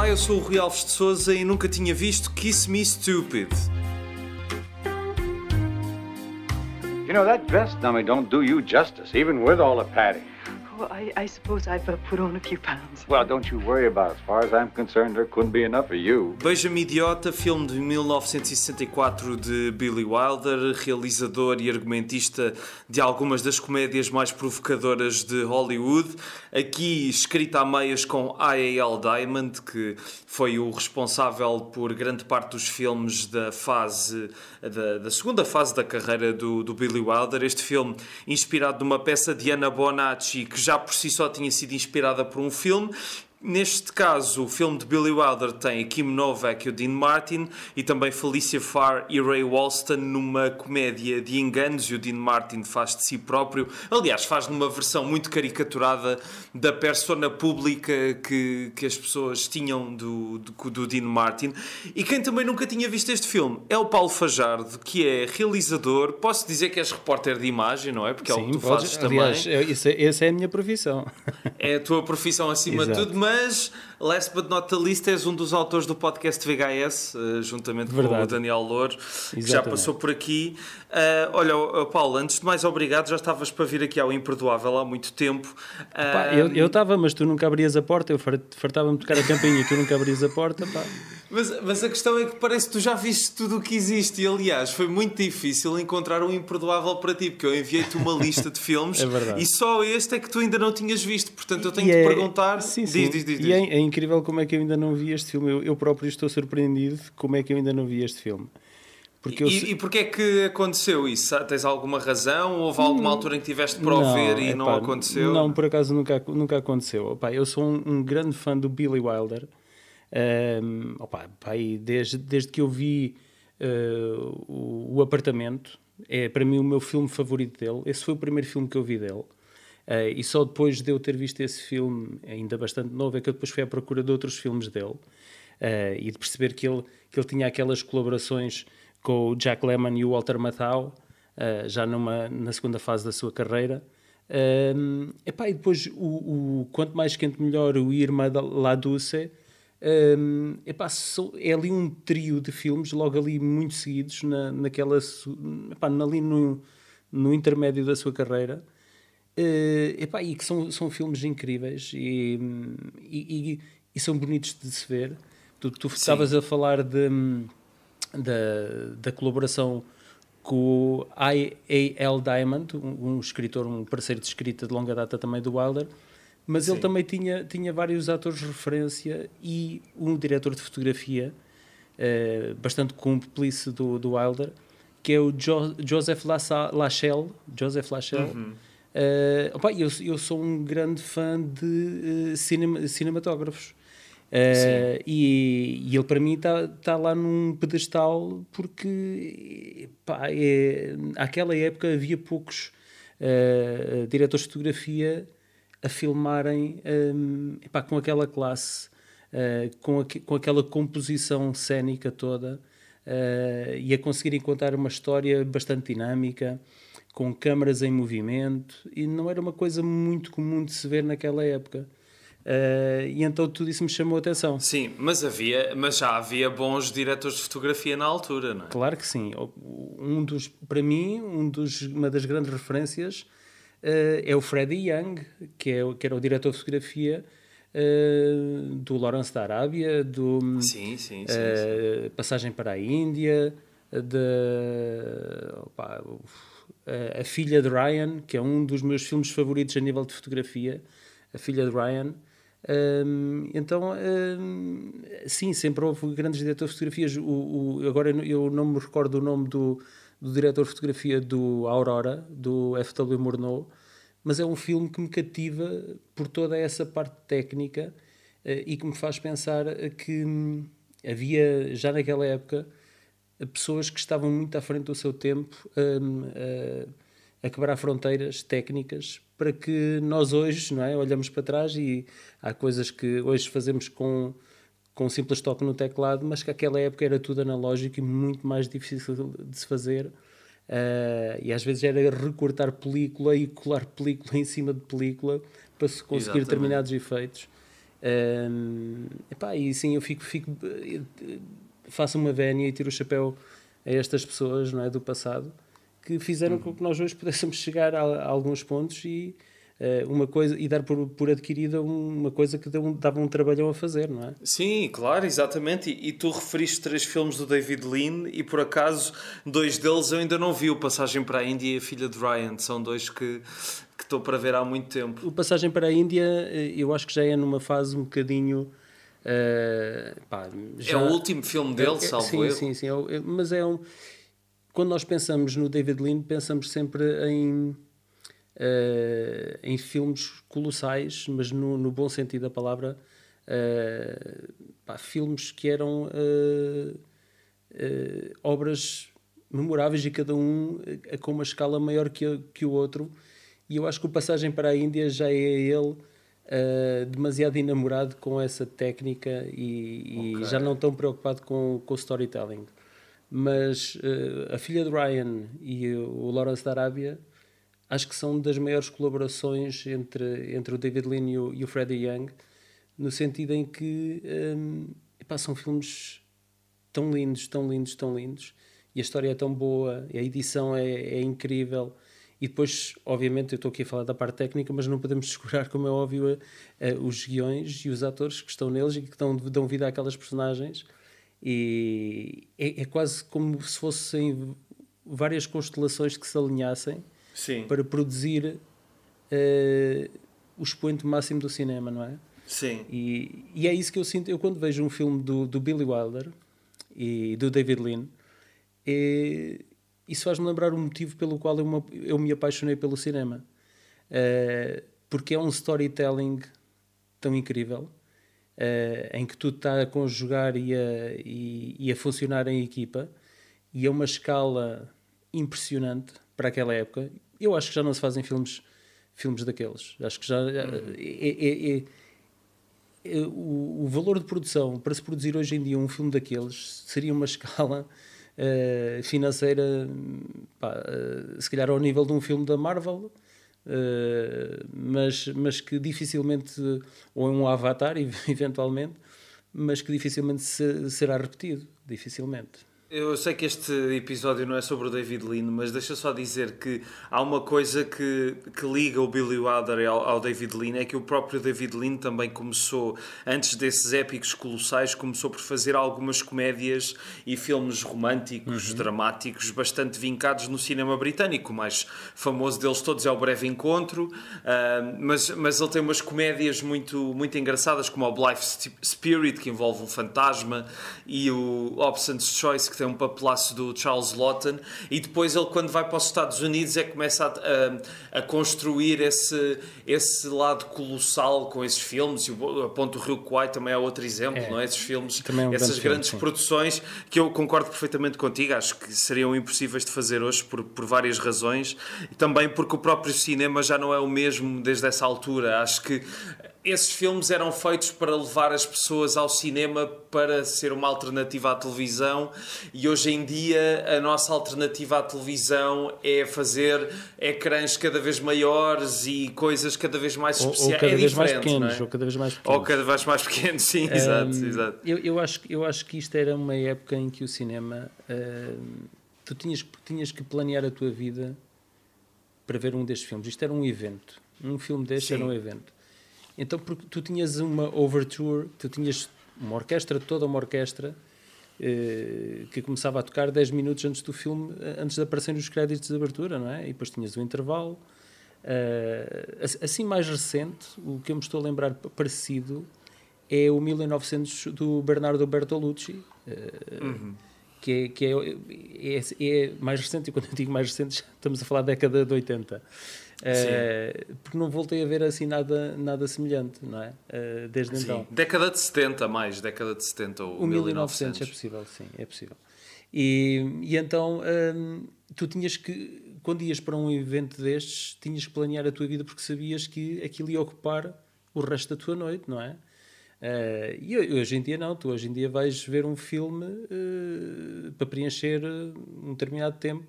Olá, eu sou o Rui Alves de Sousa e nunca tinha visto Kiss Me Stupid. You know, that dress dummy don't do you justice, even with all the padding. Well, I suppose I've put on a few pounds. Well, don't you worry about it. As far as I'm concerned, there couldn't be enough of you. Beija-me Idiota, filme de 1964 de Billy Wilder, realizador e argumentista de algumas das comédias mais provocadoras de Hollywood. Aqui escrita a meias com I.A.L. Diamond, que foi o responsável por grande parte dos filmes da segunda fase da carreira do Billy Wilder. Este filme, inspirado numa peça de Anna Bonacci, que já por si só tinha sido inspirada por um filme. Neste caso, o filme de Billy Wilder tem a Kim Novak e o Dean Martin e também Felicia Farr e Ray Walston numa comédia de enganos, e o Dean Martin faz de si próprio. Aliás, faz numa versão muito caricaturada da persona pública que as pessoas tinham do Dean Martin. E quem também nunca tinha visto este filme é o Paulo Fajardo, que é realizador. Posso dizer que és repórter de imagem, não é? Porque é o que tu fazes também. Aliás, essa é a minha profissão. É a tua profissão acima de tudo, mas last but not the least és um dos autores do podcast VHS, juntamente com o Daniel Louro, que já passou por aqui. Olha, Paulo, antes de mais, obrigado. Já estavas para vir aqui ao Imperdoável há muito tempo. Pá, eu estava, mas tu nunca abrias a porta. Eu fartava-me tocar a campainha e tu nunca abrias a porta. Pá. Mas a questão é que parece que tu já viste tudo o que existe e, aliás, foi muito difícil encontrar um Imperdoável para ti, porque eu enviei-te uma lista de filmes e só este é que tu ainda não tinhas visto, portanto eu tenho de te perguntar. Sim. Diz. E é incrível como é que eu ainda não vi este filme. Eu próprio estou surpreendido como é que eu ainda não vi este filme. E porquê é que aconteceu isso? Tens alguma razão? Houve alguma altura em que tiveste para o ver e não aconteceu? Não, por acaso nunca aconteceu. Opa, eu sou um grande fã do Billy Wilder. Desde que eu vi o Apartamento, é para mim o meu filme favorito dele. Esse foi o primeiro filme que eu vi dele. E só depois de eu ter visto esse filme, ainda bastante novo, é que eu depois fui à procura de outros filmes dele e de perceber que ele tinha aquelas colaborações com o Jack Lemmon e o Walter Matthau, já na segunda fase da sua carreira. E depois o Quanto Mais Quente Melhor, o Irma La Duce. É ali um trio de filmes, logo ali muito seguidos, ali no intermédio da sua carreira. E que são filmes incríveis e são bonitos de se ver. Tu estavas a falar da colaboração com o I.A.L. Diamond, um escritor, um parceiro de escrita de longa data também do Wilder, mas ele também tinha vários atores de referência e um diretor de fotografia bastante cúmplice do Wilder, que é o Joseph Lachelle. Eu sou um grande fã de cinematógrafos. E ele para mim está lá num pedestal porque naquela época havia poucos diretores de fotografia a filmarem com aquela classe, com aquela composição cénica toda, e a conseguirem contar uma história bastante dinâmica, com câmaras em movimento, e não era uma coisa muito comum de se ver naquela época. E então tudo isso me chamou a atenção. Sim, mas já havia bons diretores de fotografia na altura, não é? Claro que sim. Para mim, uma das grandes referências é o Freddie Young, que era o diretor de fotografia do Lawrence da Arábia, sim. Passagem para a Índia, a Filha de Ryan, que é um dos meus filmes favoritos a nível de fotografia, A Filha de Ryan. Sim, sempre houve grandes diretores de fotografias. Agora eu não me recordo o nome do diretor de fotografia do Aurora, do F.W. Murnau, mas é um filme que me cativa por toda essa parte técnica e que me faz pensar que havia, já naquela época, pessoas que estavam muito à frente do seu tempo a quebrar fronteiras técnicas para que nós hoje, não é, olhamos para trás e há coisas que hoje fazemos com um simples toque no teclado, mas que naquela época era tudo analógico e muito mais difícil de se fazer. E às vezes era recortar película e colar película em cima de película para se conseguir determinados efeitos. Epá, e sim, eu faço uma vénia e tiro o chapéu a estas pessoas, não é, do passado, que fizeram com que nós hoje pudéssemos chegar a alguns pontos e uma coisa, e dar por adquirida uma coisa que dava um trabalhão a fazer, não é? Sim, claro, exatamente. E tu referiste 3 filmes do David Lean e por acaso 2 deles eu ainda não vi, o Passagem para a Índia e A Filha de Ryan. São 2 que estou para ver há muito tempo. O Passagem para a Índia, eu acho que já é numa fase um bocadinho... pá, É o último filme dele, salvo erro. Sim. Mas quando nós pensamos no David Lean, pensamos sempre em filmes colossais, mas no bom sentido da palavra, filmes que eram obras memoráveis e cada um com uma escala maior que o outro. E eu acho que o Passagem para a Índia já é ele demasiado enamorado com essa técnica e já não tão preocupado com o storytelling. Mas A Filha de Ryan e o Lawrence da Arábia acho que são das maiores colaborações entre o David Lean e o Freddie Young, no sentido em que são filmes tão lindos, e a história é tão boa, a edição é incrível. E depois, obviamente, eu estou aqui a falar da parte técnica, mas não podemos descurar, como é óbvio, os guiões e os atores que estão neles e que dão vida àquelas personagens. E é quase como se fossem várias constelações que se alinhassem. Sim. Para produzir o expoente máximo do cinema, não é? Sim. E é isso que eu sinto. Eu quando vejo um filme do Billy Wilder e do David Lean, isso faz-me lembrar o motivo pelo qual eu me apaixonei pelo cinema. Porque é um storytelling tão incrível, em que tudo está a conjugar e a funcionar em equipa, e é uma escala impressionante para aquela época. Eu acho que já não se fazem filmes daqueles. Acho que já o valor de produção para se produzir hoje em dia um filme daqueles seria uma escala financeira, se calhar ao nível de um filme da Marvel, mas que dificilmente, ou um Avatar eventualmente, mas que dificilmente será repetido, dificilmente. Eu sei que este episódio não é sobre o David Lean, mas deixa só dizer que há uma coisa que liga o Billy Wilder ao David Lean, é que o próprio David Lean também começou, antes desses épicos colossais, começou por fazer algumas comédias e filmes românticos, dramáticos, bastante vincados no cinema britânico. O mais famoso deles todos é O Breve Encontro, mas ele tem umas comédias muito, muito engraçadas, como o Blythe Spirit, que envolve um fantasma, e o Hobson's Choice, que tem um papelaço do Charles Laughton, e depois ele, quando vai para os Estados Unidos, começa a construir esse lado colossal com esses filmes. A Ponte do Rio Kwai também é outro exemplo, não é? Esses filmes, essas grandes produções, que eu concordo perfeitamente contigo, acho que seriam impossíveis de fazer hoje por várias razões, e também porque o próprio cinema já não é o mesmo desde essa altura. Acho que esses filmes eram feitos para levar as pessoas ao cinema, para ser uma alternativa à televisão, e hoje em dia a nossa alternativa à televisão é fazer ecrãs cada vez maiores e coisas cada vez mais especiais. Ou cada vez mais pequenos. Ou cada vez mais pequenos. Ou cada vez mais pequenos, sim, exato. Eu acho que isto era uma época em que o cinema... tu tinhas que planear a tua vida para ver um destes filmes. Isto era um evento. Um filme deste era um evento. Então, porque tu tinhas uma overture, tu tinhas uma orquestra, toda uma orquestra, que começava a tocar 10 minutos antes do filme, antes de aparecerem os créditos de abertura, não é? E depois tinhas o intervalo. Assim, mais recente, o que eu me estou a lembrar parecido é o 1900 do Bernardo Bertolucci, que é mais recente, e quando eu digo mais recente, estamos a falar da década de 80. Porque não voltei a ver assim nada semelhante, não é? Desde então. Década de 70 ou o 1900 é possível, sim, é possível. E então tu tinhas que, quando ias para um evento destes, tinhas que planear a tua vida, porque sabias que aquilo ia ocupar o resto da tua noite, não é? E hoje em dia não, tu hoje em dia vais ver um filme para preencher um determinado tempo,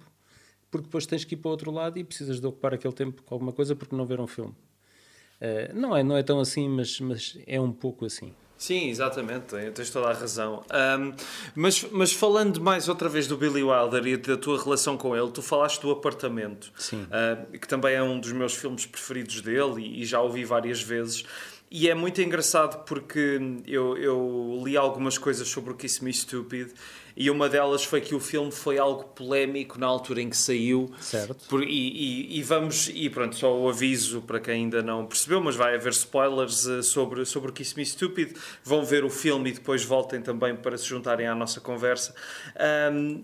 porque depois tens que ir para o outro lado e precisas de ocupar aquele tempo com alguma coisa, porque não ver um filme. Não é tão assim, mas é um pouco assim. Sim, exatamente, tens toda a razão. Mas falando mais outra vez do Billy Wilder e da tua relação com ele, tu falaste do Apartamento, Sim. Que também é um dos meus filmes preferidos dele e já o vi várias vezes. E é muito engraçado porque eu li algumas coisas sobre o Kiss Me Stupid e uma delas foi que o filme foi algo polémico na altura em que saiu. Certo. E pronto, só o aviso para quem ainda não percebeu, mas vai haver spoilers sobre o Kiss Me Stupid. Vão ver o filme e depois voltem também para se juntarem à nossa conversa.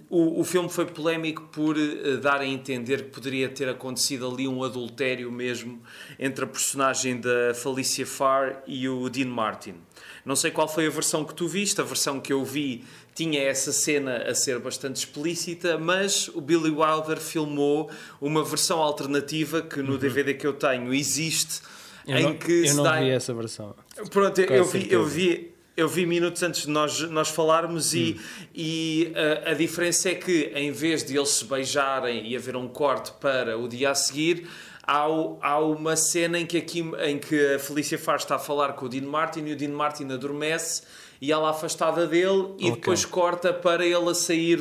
O filme foi polémico por dar a entender que poderia ter acontecido ali um adultério mesmo entre a personagem da Felicia Farr e o Dean Martin. Não sei qual foi a versão que tu viste, a versão que eu vi tinha essa cena a ser bastante explícita, mas o Billy Wilder filmou uma versão alternativa que no DVD que eu tenho existe, Eu não vi essa versão. Pronto, eu vi minutos antes de nós falarmos e a diferença é que em vez de eles se beijarem e haver um corte para o dia a seguir, há uma cena em que a Felicia Farr está a falar com o Dean Martin e o Dean Martin adormece e ela afastada dele e depois corta para ele a sair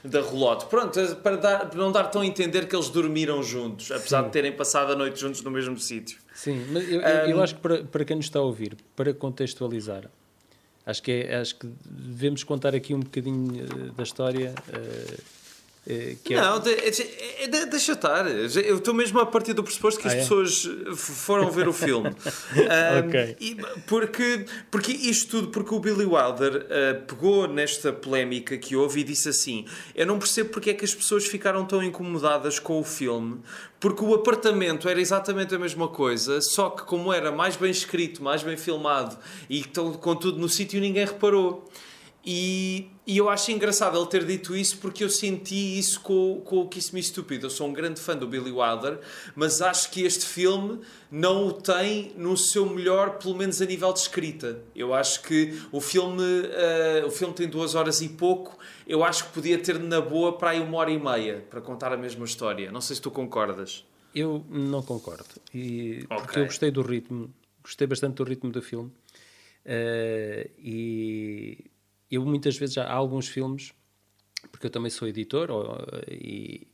da relote. Pronto, para não dar tão a entender que eles dormiram juntos, apesar de terem passado a noite juntos no mesmo sítio. Sim, mas eu acho que para quem nos está a ouvir, para contextualizar, acho que devemos contar aqui um bocadinho da história. Não, deixa estar. Eu estou mesmo a partir do pressuposto que as pessoas foram ver o filme. Ok. Porque isto tudo, porque o Billy Wilder pegou nesta polémica que houve e disse assim: eu não percebo porque é que as pessoas ficaram tão incomodadas com o filme, porque o Apartamento era exatamente a mesma coisa, só que como era mais bem escrito, mais bem filmado e com tudo no sítio, ninguém reparou. E eu acho engraçado ele ter dito isso porque eu senti isso com o Kiss Me Stupid. Eu sou um grande fã do Billy Wilder, mas acho que este filme não o tem no seu melhor, pelo menos a nível de escrita. Eu acho que o filme tem 2 horas e pouco. Eu acho que podia ter na boa para aí 1h30 para contar a mesma história. Não sei se tu concordas. Eu não concordo. Porque eu gostei do ritmo, gostei bastante do ritmo do filme. Eu muitas vezes há alguns filmes, porque eu também sou editor, e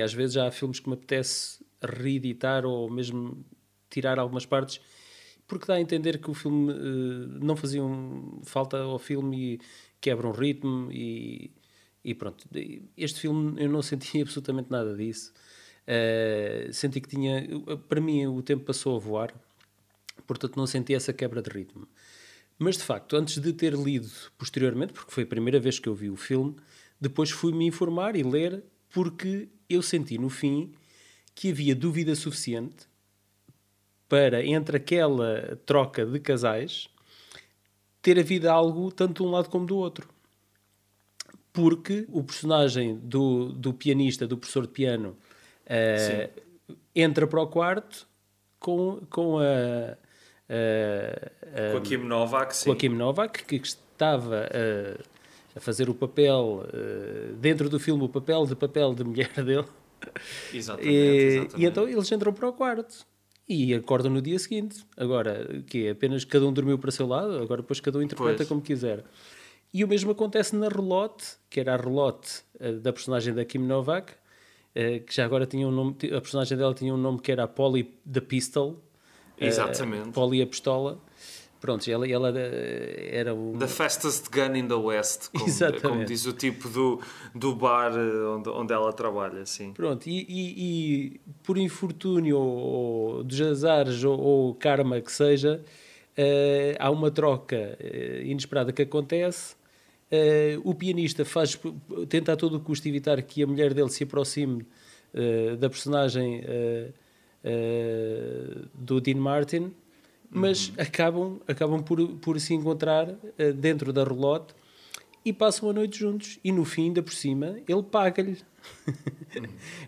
às vezes já há filmes que me apetece reeditar ou mesmo tirar algumas partes, porque dá a entender que o filme não fazia falta ao filme e quebra um ritmo e pronto. Este filme eu não senti absolutamente nada disso. Senti que para mim o tempo passou a voar, portanto não senti essa quebra de ritmo. Mas, de facto, antes de ter lido posteriormente, porque foi a primeira vez que eu vi o filme, depois fui-me informar e ler, porque eu senti, no fim, que havia dúvida suficiente para, entre aquela troca de casais, ter havido algo tanto de um lado como do outro. Porque o personagem do pianista, do professor de piano, entra para o quarto com a Kim Novak, sim. Com a Kim Novak, que estava a fazer o papel, dentro do filme, o papel de mulher dele. Exatamente. E então eles entram para o quarto e acordam no dia seguinte. Agora, que apenas cada um dormiu para o seu lado, agora depois cada um interpreta como quiser. E o mesmo acontece na relote, que era a relote da personagem da Kim Novak, que já agora tinha um nome, a personagem dela tinha um nome que era a Polly the Pistol. Exatamente. Polly a pistola. Pronto, ela era o... The fastest gun in the West, como diz o tipo do bar onde ela trabalha, sim. Pronto, e por infortúnio ou dos azares ou karma que seja, há uma troca inesperada que acontece. O pianista tenta a todo custo evitar que a mulher dele se aproxime da personagem do Dean Martin, mas acabam por se encontrar dentro da relote e passam a noite juntos, e no fim, ainda por cima, ele paga-lhe.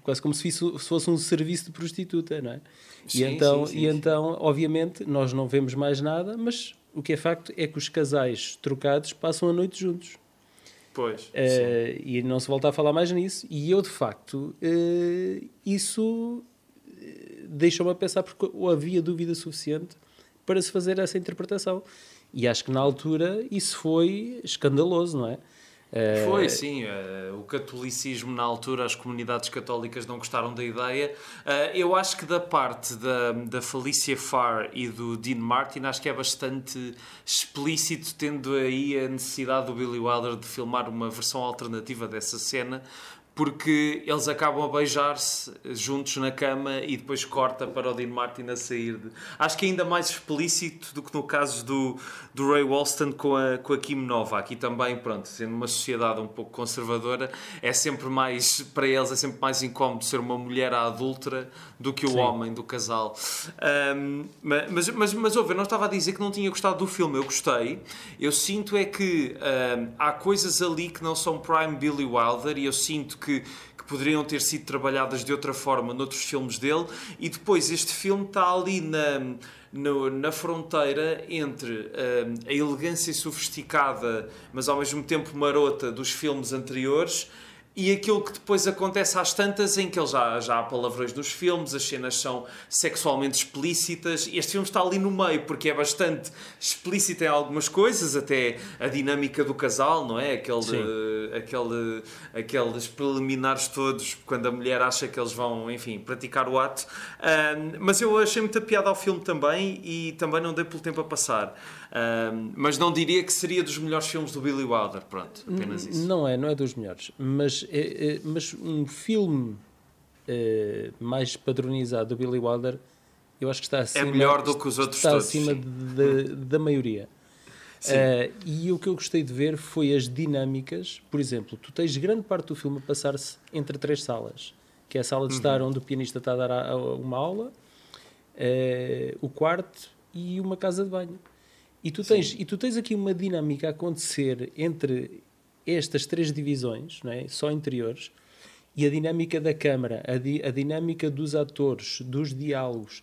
Quase como se fosse um serviço de prostituta, não é? Sim, então, obviamente, nós não vemos mais nada, mas o que é facto é que os casais trocados passam a noite juntos. Pois, e não se volta a falar mais nisso. E eu, de facto, isso deixou-me a pensar porque havia dúvida suficiente para se fazer essa interpretação. E acho que na altura isso foi escandaloso, não é? Foi, sim. O catolicismo na altura, as comunidades católicas não gostaram da ideia. Eu acho que da parte da Felicia Farr e do Dean Martin, acho que é bastante explícito, tendo aí a necessidade do Billy Wilder de filmar uma versão alternativa dessa cena, porque eles acabam a beijar-se juntos na cama e depois corta para o Dean Martin a sair. Acho que é ainda mais explícito do que no caso do Ray Walston com a Kim Nova. Aqui também, pronto, sendo uma sociedade um pouco conservadora, é sempre mais, para eles é sempre mais incómodo ser uma mulher adúltera do que o homem do casal. Mas ouve, eu não estava a dizer que não tinha gostado do filme, eu gostei. Eu sinto é que há coisas ali que não são prime Billy Wilder, e eu sinto que poderiam ter sido trabalhadas de outra forma noutros filmes dele, e depois este filme está ali na fronteira entre a elegância sofisticada, mas ao mesmo tempo marota dos filmes anteriores, e aquilo que depois acontece às tantas, em que ele já há palavrões nos filmes, as cenas são sexualmente explícitas, e este filme está ali no meio, porque é bastante explícito em algumas coisas, até a dinâmica do casal, não é? Aqueles preliminares todos, quando a mulher acha que eles vão, enfim, praticar o ato. Mas eu achei muita piada ao filme também, e também não dei pelo tempo a passar. Mas não diria que seria dos melhores filmes do Billy Wilder, pronto, apenas isso. Não é dos melhores, mas um filme mais padronizado do Billy Wilder, eu acho que está acima, é melhor do que os outros está todos, acima da maioria. E o que eu gostei de ver foi as dinâmicas. Por exemplo, tu tens grande parte do filme a passar-se entre 3 salas, que é a sala de estar onde o pianista está a dar uma aula, o quarto e uma casa de banho. E tu tens aqui uma dinâmica a acontecer entre estas 3 divisões, não é? Só interiores, e a dinâmica da câmara, a dinâmica dos atores, dos diálogos,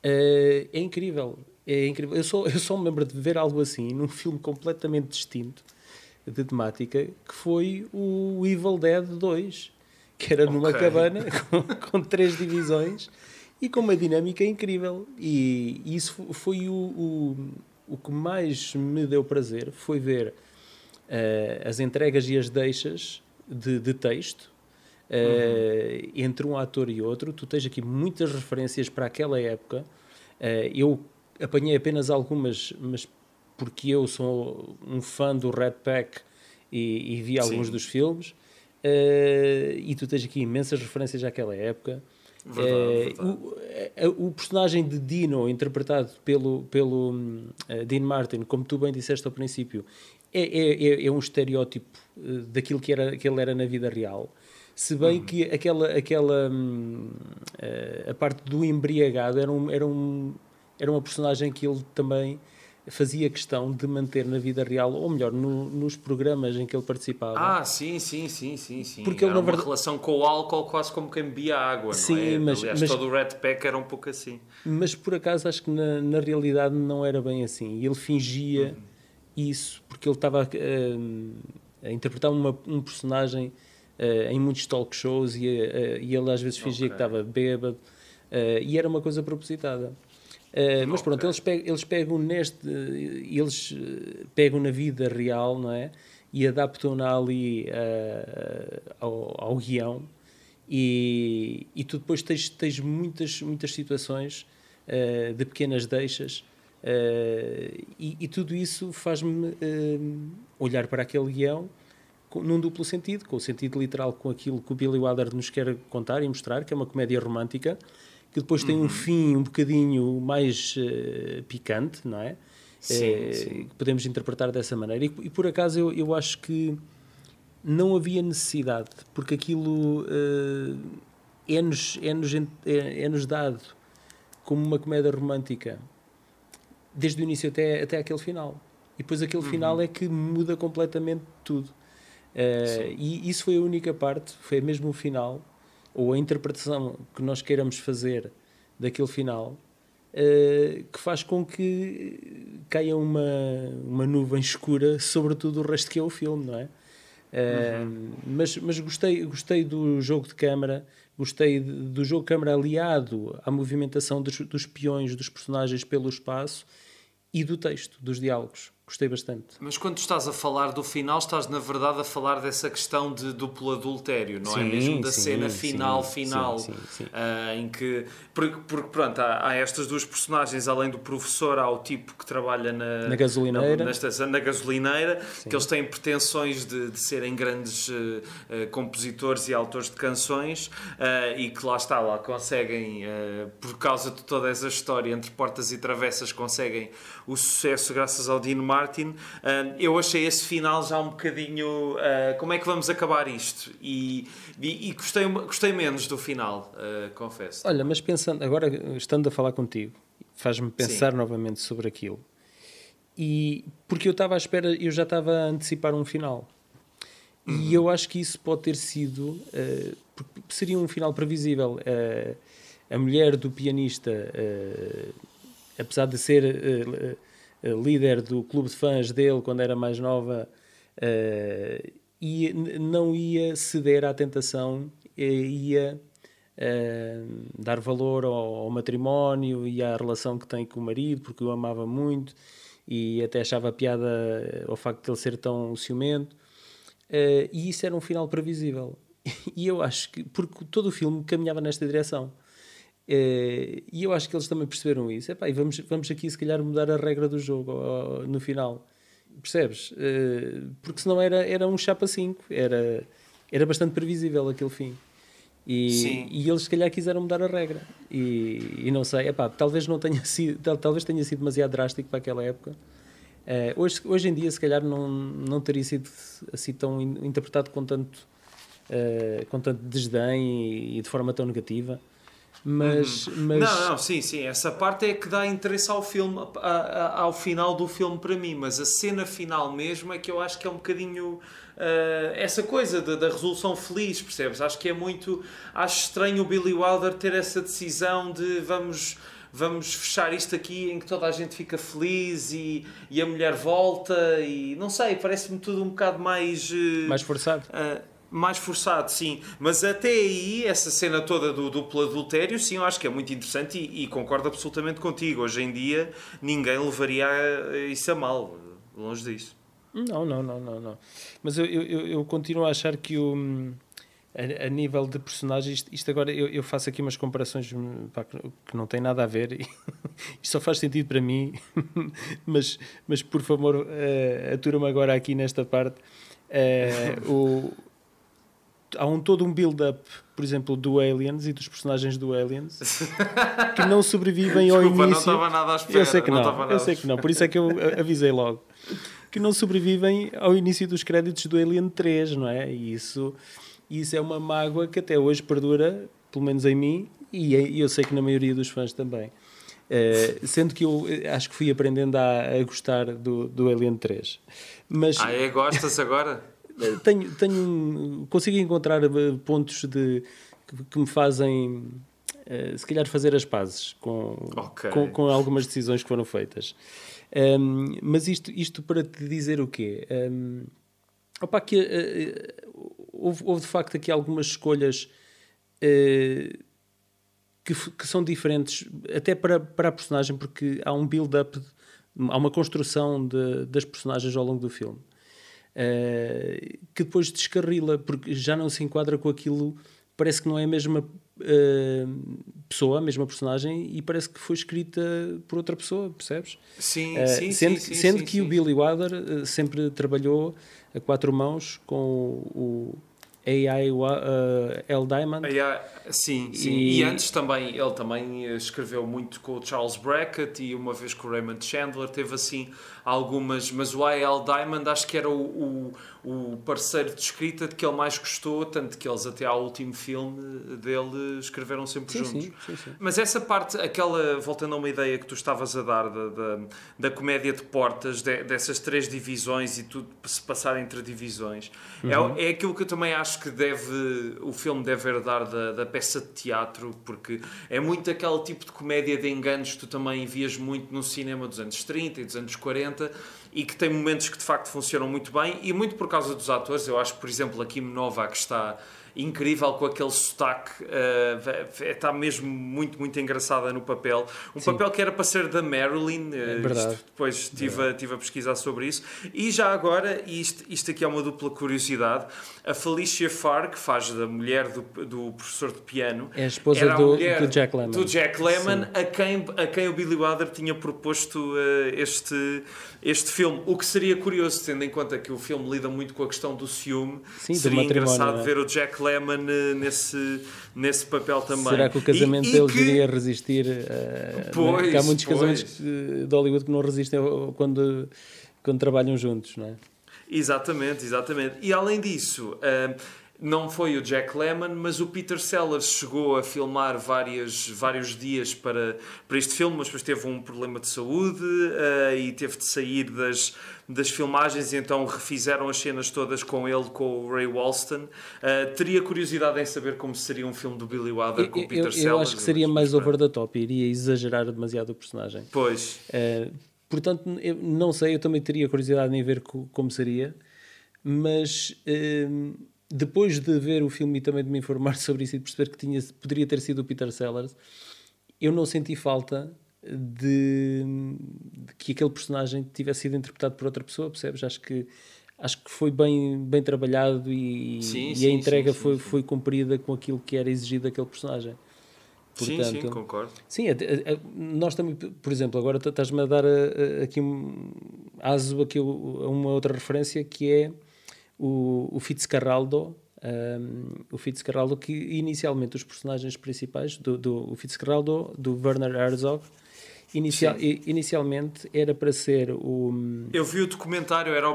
é incrível. É incrível. Eu só me lembro de ver algo assim num filme completamente distinto de temática, que foi o Evil Dead 2, que era numa cabana com 3 divisões e com uma dinâmica incrível. E isso foi o que mais me deu prazer, foi ver as entregas e as deixas de texto entre um ator e outro. Tu tens aqui muitas referências para aquela época. Eu apanhei apenas algumas, mas porque eu sou um fã do Rat Pack e vi alguns dos filmes. E tu tens aqui imensas referências àquela época. Verdade. O personagem de Dino, interpretado pelo Dean Martin, como tu bem disseste ao princípio, é um estereótipo daquilo que ele era na vida real. Se bem que a parte do embriagado era uma personagem que ele também fazia questão de manter na vida real, ou melhor, nos programas em que ele participava. Sim. Porque era ele, uma relação com o álcool quase como quem bebia água, sim, não é? Mas todo o Rat Pack era um pouco assim. Mas por acaso acho que na realidade não era bem assim. E ele fingia isso porque ele estava a interpretar um personagem em muitos talk shows e ele às vezes fingia que estava bêbado, e era uma coisa propositada. Mas pronto, eles pegam na vida real, não é? E adaptam-na ali ao guião, e tu depois tens muitas situações de pequenas deixas, e tudo isso faz-me olhar para aquele guião num duplo sentido, com o sentido literal, com aquilo que o Billy Wilder nos quer contar e mostrar, que é uma comédia romântica, que depois tem um fim um bocadinho mais picante, não é? Sim. Que podemos interpretar dessa maneira. E por acaso eu acho que não havia necessidade, porque aquilo é-nos dado como uma comédia romântica desde o início até aquele final. E depois aquele final é que muda completamente tudo. E isso foi a única parte, foi mesmo o final, ou a interpretação que nós queiramos fazer daquele final, que faz com que caia uma nuvem escura sobre tudo o resto que é o filme, não é? Mas gostei do jogo de câmara, gostei do jogo de câmara aliado à movimentação dos peões, dos personagens pelo espaço e do texto, dos diálogos. Gostei bastante. Mas quando estás a falar do final, estás na verdade a falar dessa questão de duplo adultério, não é mesmo? Da cena final, em que... Porque pronto, há estas duas personagens, além do professor, há o tipo que trabalha na gasolineira, na gasolineira, que eles têm pretensões de serem grandes compositores e autores de canções, e que lá conseguem, por causa de toda essa história entre portas e travessas, conseguem o sucesso graças ao Dean Martin. Eu achei esse final já um bocadinho como é que vamos acabar isto, e gostei menos do final, confesso. Olha, mas pensando agora, estando a falar contigo, faz-me pensar novamente sobre aquilo, e porque eu estava à espera, eu já estava a antecipar um final, e eu acho que isso pode ter sido porque seria um final previsível. A mulher do pianista, apesar de ser líder do clube de fãs dele quando era mais nova, não ia ceder à tentação, ia dar valor ao matrimónio e à relação que tem com o marido, porque o amava muito e até achava piada ao facto de ele ser tão ciumento, e isso era um final previsível. E eu acho que, porque todo o filme caminhava nesta direção, e eu acho que eles também perceberam isso. E vamos aqui se calhar mudar a regra do jogo no final, percebes? Porque senão era um chapa 5, era bastante previsível aquele fim, e eles se calhar quiseram mudar a regra, e não sei, talvez tenha sido demasiado drástico para aquela época. Hoje em dia se calhar não teria sido assim tão interpretado com tanto desdém e de forma tão negativa. Mas... Não, sim, essa parte é que dá interesse ao filme, ao final do filme para mim, mas a cena final mesmo é que eu acho que é um bocadinho essa coisa da resolução feliz, percebes? Acho que é muito... Acho estranho o Billy Wilder ter essa decisão de vamos fechar isto aqui em que toda a gente fica feliz e a mulher volta, e não sei, parece-me tudo um bocado mais forçado. Mais forçado, sim. Mas até aí, essa cena toda do duplo adultério, sim, eu acho que é muito interessante, e concordo absolutamente contigo. Hoje em dia, ninguém levaria isso a mal. Longe disso. Não. Mas eu continuo a achar que a nível de personagens, isto agora, eu faço aqui umas comparações que não têm nada a ver, e isto só faz sentido para mim, mas por favor, atura-me agora aqui nesta parte. Há todo um build-up, por exemplo, do Aliens e dos personagens do Aliens que não sobrevivem ao início. Não estava nada à espera. Eu sei que não, por isso é que eu avisei logo. Que não sobrevivem ao início dos créditos do Alien 3, não é? E isso é uma mágoa que até hoje perdura, pelo menos em mim, e eu sei que na maioria dos fãs também. Sendo que eu acho que fui aprendendo a gostar do Alien 3. Mas, gostas agora? Consigo encontrar pontos que me fazem se calhar fazer as pazes com algumas decisões que foram feitas, mas isto para te dizer o quê? Houve de facto aqui algumas escolhas que são diferentes até para a personagem, porque há um build-up, há uma construção das personagens ao longo do filme, que depois descarrila, porque já não se enquadra com aquilo, parece que não é a mesma pessoa, a mesma personagem, e parece que foi escrita por outra pessoa, percebes? Sendo que o Billy Wilder sempre trabalhou a quatro mãos com o A.I. L. Diamond. Sim. E antes também, ele também escreveu muito com o Charles Brackett, e uma vez com o Raymond Chandler, teve assim algumas, mas o A.L. Diamond acho que era o parceiro de escrita de que ele mais gostou, tanto que eles até ao último filme dele escreveram sempre juntos. Sim. Mas essa parte, voltando a uma ideia que tu estavas a dar da comédia de portas, dessas três divisões e tudo se passar entre divisões, é aquilo que eu também acho acho que o filme deve herdar da peça de teatro, porque é muito aquele tipo de comédia de enganos que tu também vias muito no cinema dos anos 30 e dos anos 40, e que tem momentos que de facto funcionam muito bem, e muito por causa dos atores. Eu acho que, por exemplo, a Kim Novak está incrível com aquele sotaque, está mesmo muito, muito engraçada no papel. Papel que era para ser da Marilyn, depois estive a pesquisar sobre isso. E já agora, isto aqui é uma dupla curiosidade, a Felicia Farr, que faz da mulher do professor de piano, é a esposa do Jack Lemmon. Do Jack Lemmon, a quem o Billy Wilder tinha proposto este filme. O que seria curioso, tendo em conta que o filme lida muito com a questão do ciúme, seria engraçado ver o Jack Lemmon nesse papel também. Será que o casamento deles iria resistir? Porque há muitos casamentos de Hollywood que não resistem quando trabalham juntos, não é? Exatamente. E além disso, não foi o Jack Lemmon, mas o Peter Sellers chegou a filmar vários dias para este filme, mas depois teve um problema de saúde e teve de sair das filmagens, e então refizeram as cenas todas com ele, com o Ray Walston. Teria curiosidade em saber como seria um filme do Billy Wilder com o Peter Sellers. Eu acho que seria mais over the top, iria exagerar demasiado o personagem. Pois. Portanto, eu não sei, eu também teria curiosidade em ver como seria, mas depois de ver o filme e também de me informar sobre isso e de perceber que poderia ter sido o Peter Sellers, eu não senti falta de que aquele personagem tivesse sido interpretado por outra pessoa, percebes? Acho que foi bem trabalhado e a entrega foi cumprida com aquilo que era exigido daquele personagem. Portanto, sim, concordo. Sim, nós também, por exemplo, agora estás-me a dar aqui uma outra referência, que é o Fitzcarraldo. O Fitzcarraldo, que inicialmente os personagens principais o Fitzcarraldo, do Werner Herzog, inicialmente era para ser o... Eu vi o documentário, era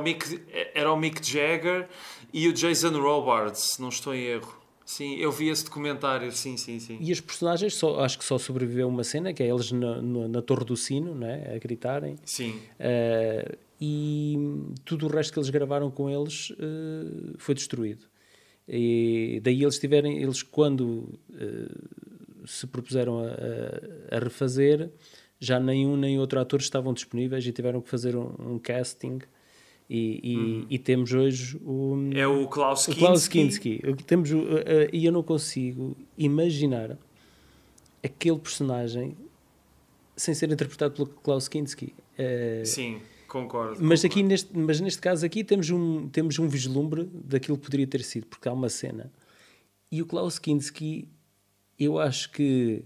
o Mick Jagger e o Jason Robards, se não estou em erro. Sim, eu vi esse documentário, sim. E os personagens, acho que só sobreviveu uma cena, que é eles na Torre do Sino, não é? A gritarem. Sim. E tudo o resto que eles gravaram com eles foi destruído. E daí eles quando se propuseram a refazer, já nenhum nem outro ator estavam disponíveis e tiveram que fazer um casting. E temos hoje o Klaus Kinski. E eu não consigo imaginar aquele personagem sem ser interpretado pelo Klaus Kinski. Sim, concordo. Mas neste caso aqui temos um vislumbre daquilo que poderia ter sido, porque há uma cena. E o Klaus Kinski, eu acho que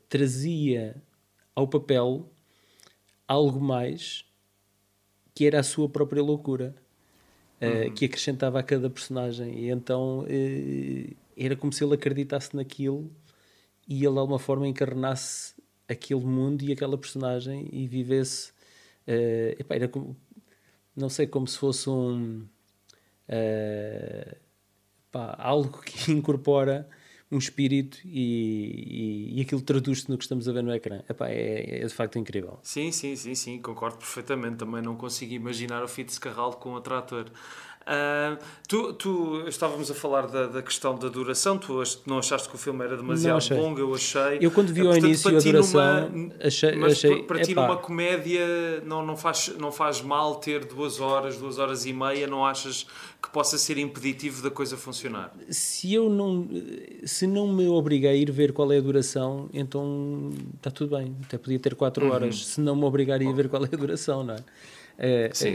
trazia ao papel algo mais, que era a sua própria loucura, que acrescentava a cada personagem. E então era como se ele acreditasse naquilo e ele de alguma forma encarnasse aquele mundo e aquela personagem e vivesse... era como, não sei, como se fosse algo que incorpora um espírito e aquilo traduz-se no que estamos a ver no ecrã. É de facto incrível. Sim, concordo perfeitamente. Também não consigo imaginar o Fitzcarraldo com outro ator. Tu estávamos a falar da questão da duração. Tu não achaste que o filme era demasiado longo? Eu achei. Eu quando vi ao início a duração achei para ti numa comédia não faz mal ter 2 horas e meia? Não achas que possa ser impeditivo da coisa funcionar? Se não me obriga a ir ver qual é a duração, então está tudo bem. Até podia ter 4 horas. Se não me obrigar a ir ver qual é a duração, não é?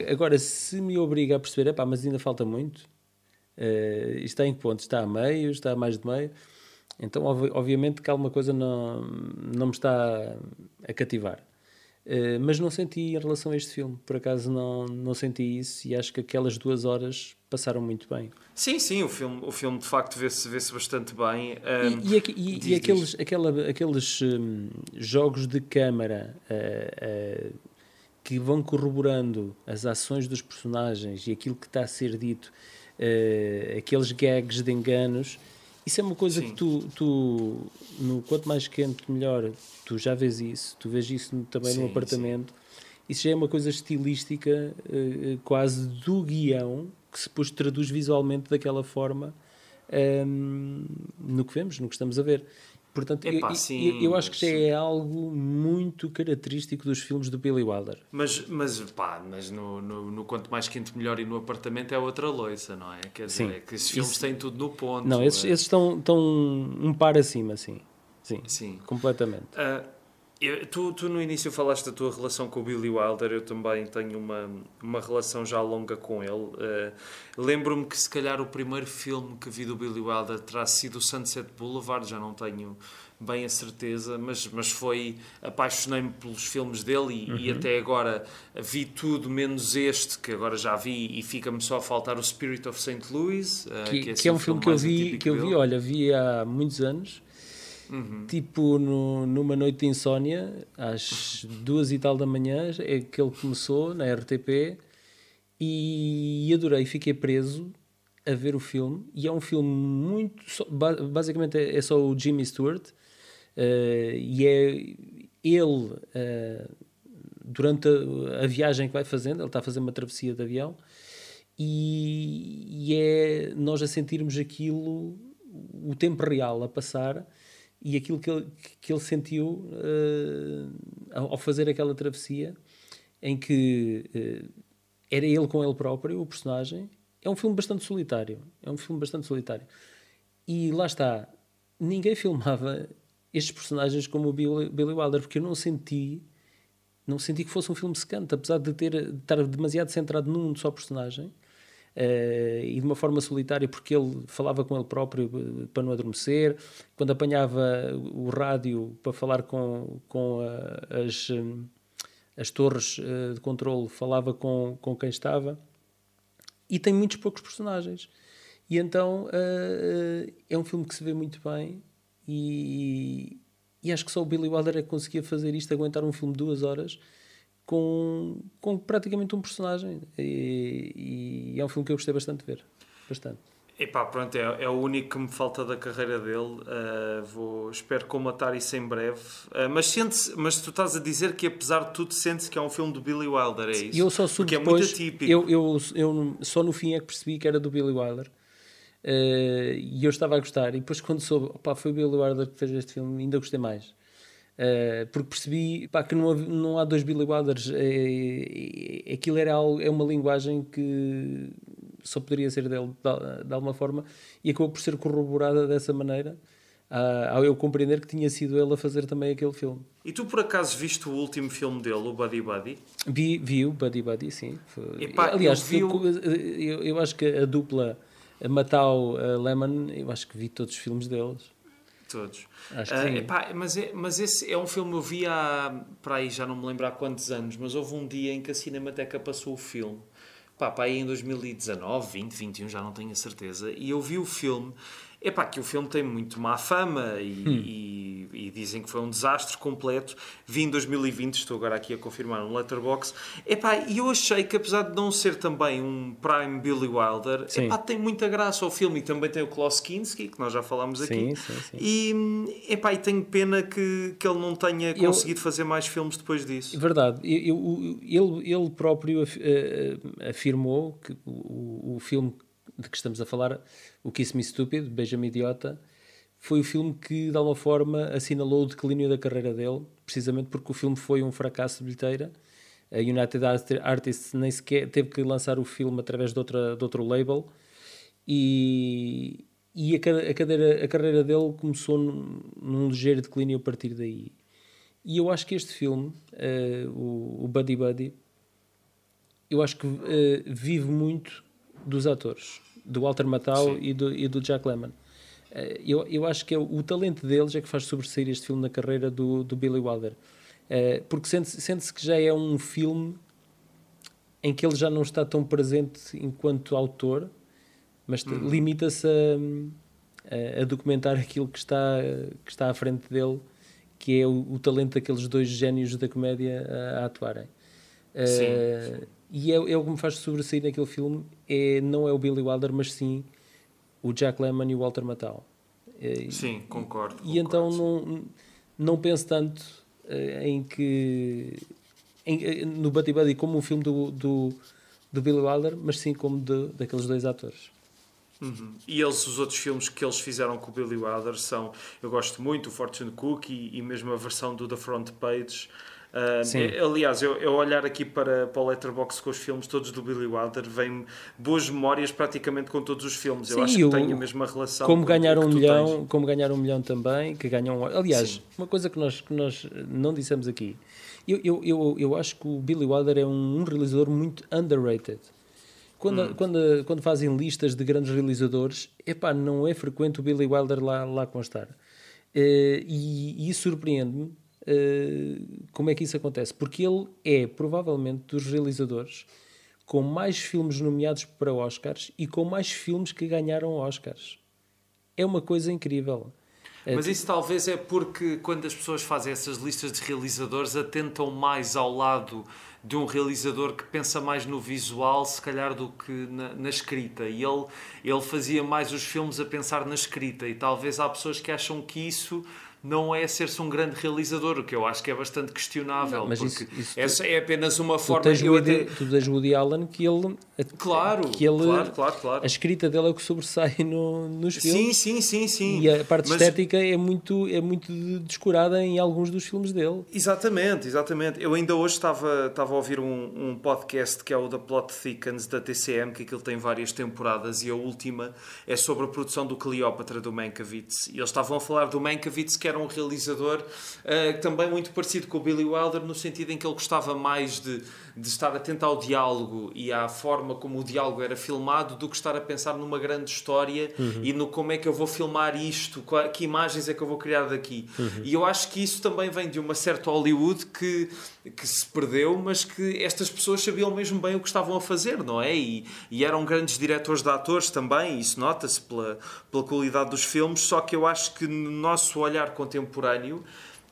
Agora, se me obriga a perceber, mas ainda falta muito, isto está em que ponto? Está a meio? Está a mais de meio? Então, obviamente que alguma coisa não me está a cativar. Mas não senti em relação a este filme. Por acaso não senti isso e acho que aquelas 2 horas passaram muito bem. Sim, o filme de facto vê-se bastante bem. Aqueles jogos de câmara... que vão corroborando as ações dos personagens e aquilo que está a ser dito, aqueles gags de enganos, isso é uma coisa que tu no Quanto Mais Quente Melhor, tu já vês isso, tu vês isso também no Apartamento. Isso já é uma coisa estilística, quase do guião, que se depois traduz visualmente daquela forma no que vemos, no que estamos a ver. Portanto, eu acho que já é algo muito característico dos filmes do Billy Wilder. Mas no Quanto Mais Quente Melhor e no Apartamento é outra loiça, não é? Quer dizer, é que esses filmes têm tudo no ponto. Não, esses estão um par acima, sim. Sim. Completamente. Tu no início falaste da tua relação com o Billy Wilder, eu também tenho uma relação já longa com ele. Lembro-me que se calhar o primeiro filme que vi do Billy Wilder terá sido o Sunset Boulevard, já não tenho bem a certeza, mas apaixonei-me pelos filmes dele e até agora vi tudo menos este, que agora já vi, e fica-me só a faltar o Spirit of St. Louis, que é um filme que eu vi há muitos anos. Tipo numa noite de insónia às 2 e tal da manhã é que ele começou na RTP e adorei, fiquei preso a ver o filme, e é um filme muito basicamente é só o Jimmy Stewart, e é ele durante a viagem que vai fazendo, ele está a fazer uma travessia de avião, e é nós a sentirmos aquilo, o tempo real a passar, e aquilo que ele sentiu ao fazer aquela travessia, em que era ele com ele próprio, o personagem. É um filme bastante solitário. E lá está, ninguém filmava estes personagens como o Billy Wilder, porque eu não senti que fosse um filme secante, apesar de estar demasiado centrado num só personagem. E de uma forma solitária, porque ele falava com ele próprio para não adormecer, quando apanhava o rádio para falar com as torres de controle, falava com quem estava, e tem muitos poucos personagens, e então é um filme que se vê muito bem, e acho que só o Billy Wilder é que conseguia fazer isto, aguentar um filme de 2 horas com praticamente um personagem, e é um filme que eu gostei bastante de ver, bastante. Epá, pronto, é o único que me falta da carreira dele. Espero comatar isso em breve. Mas tu estás a dizer que apesar de tudo sente-se que é um filme do Billy Wilder, é isso? Eu só soube depois, é muito atípico. Eu só no fim é que percebi que era do Billy Wilder, e eu estava a gostar, e depois quando soube, foi o Billy Wilder que fez este filme, ainda gostei mais. Porque percebi que não há dois Billy Wilders, aquilo é uma linguagem que só poderia ser dele de alguma forma, e acabou por ser corroborada dessa maneira, ao eu compreender que tinha sido ele a fazer também aquele filme. E tu por acaso viste o último filme dele, o Buddy Buddy? Vi o Buddy Buddy, sim. Aliás, eu acho que a dupla Matthau-Lemmon, eu acho que vi todos os filmes deles. Todos. Acho que sim. Mas esse é um filme que eu vi há, para aí já não me lembro há quantos anos, mas houve um dia em que a Cinemateca passou o filme, para aí em 2019, 20, 21, já não tenho a certeza, e eu vi o filme. Que o filme tem muito má fama e dizem que foi um desastre completo. Vi em 2020, estou agora aqui a confirmar no Letterboxd. E eu achei que, apesar de não ser também um prime Billy Wilder, tem muita graça ao filme. E também tem o Klaus Kinski, que nós já falámos aqui. Sim. E tenho pena que ele não tenha conseguido fazer mais filmes depois disso. Verdade. Ele próprio afirmou que o filme de que estamos a falar, o Kiss Me Stupid, Beija-me Idiota, foi o filme que de alguma forma assinalou o declínio da carreira dele, precisamente porque o filme foi um fracasso de bilheteira. A United Artists nem sequer teve que lançar o filme através de outro label, e a carreira dele começou num ligeiro declínio a partir daí. E eu acho que este filme, o Buddy Buddy, eu acho que vive muito dos atores, do Walter Matthau e do Jack Lemmon. Eu acho que o talento deles é que faz sobressair este filme na carreira do Billy Wilder, porque sente-se que já é um filme em que ele já não está tão presente enquanto autor, mas limita-se a documentar aquilo que está à frente dele, que é o talento daqueles dois génios da comédia a atuarem. E é o que me faz sobressair naquele filme, não é o Billy Wilder, mas sim o Jack Lemmon e o Walter Matthau. Sim, concordo. Então não penso tanto no Buddy Buddy como um filme do do Billy Wilder, mas sim como daqueles dois atores. E os outros filmes que eles fizeram com o Billy Wilder são, eu gosto muito, o Fortune Cookie e mesmo a versão do The Front Page. Aliás, eu olhar aqui para o Letterboxd com os filmes todos do Billy Wilder, vem boas memórias praticamente com todos os filmes. Eu acho que tem a mesma relação. Como ganhar um milhão, como ganhar um milhão também, que ganham. Aliás, sim, uma coisa que nós não dissemos aqui, eu acho que o Billy Wilder é um realizador muito underrated. Quando fazem listas de grandes realizadores, não é frequente o Billy Wilder lá constar. E isso surpreende-me. Como é que isso acontece? Porque ele é provavelmente dos realizadores com mais filmes nomeados para Oscars e com mais filmes que ganharam Oscars. É uma coisa incrível. Mas isso talvez é porque quando as pessoas fazem essas listas de realizadores atentam mais ao lado de um realizador que pensa mais no visual, se calhar, do que na escrita. E ele fazia mais os filmes a pensar na escrita. E talvez há pessoas que acham que isso não é ser-se um grande realizador, o que eu acho que é bastante questionável. Não, mas porque essa é apenas uma forma... Tu tens Woody Allen que ele... Claro. A escrita dele é o que sobressai nos filmes. Sim. E a parte estética é muito descurada em alguns dos filmes dele. Exatamente. Eu ainda hoje estava a ouvir um podcast que é o The Plot Thickens, da TCM, que aquilo tem várias temporadas, e a última é sobre a produção do Cleópatra, do Mankiewicz. E eles estavam a falar do Mankiewicz, que era um realizador também muito parecido com o Billy Wilder, no sentido em que ele gostava mais de estar atento ao diálogo e à forma como o diálogo era filmado do que estar a pensar numa grande história e no como é que eu vou filmar isto, que imagens é que eu vou criar daqui. E eu acho que isso também vem de uma certa Hollywood que se perdeu, mas que estas pessoas sabiam mesmo bem o que estavam a fazer, não é? E eram grandes diretores de atores também, isso nota-se pela qualidade dos filmes, só que eu acho que no nosso olhar contemporâneo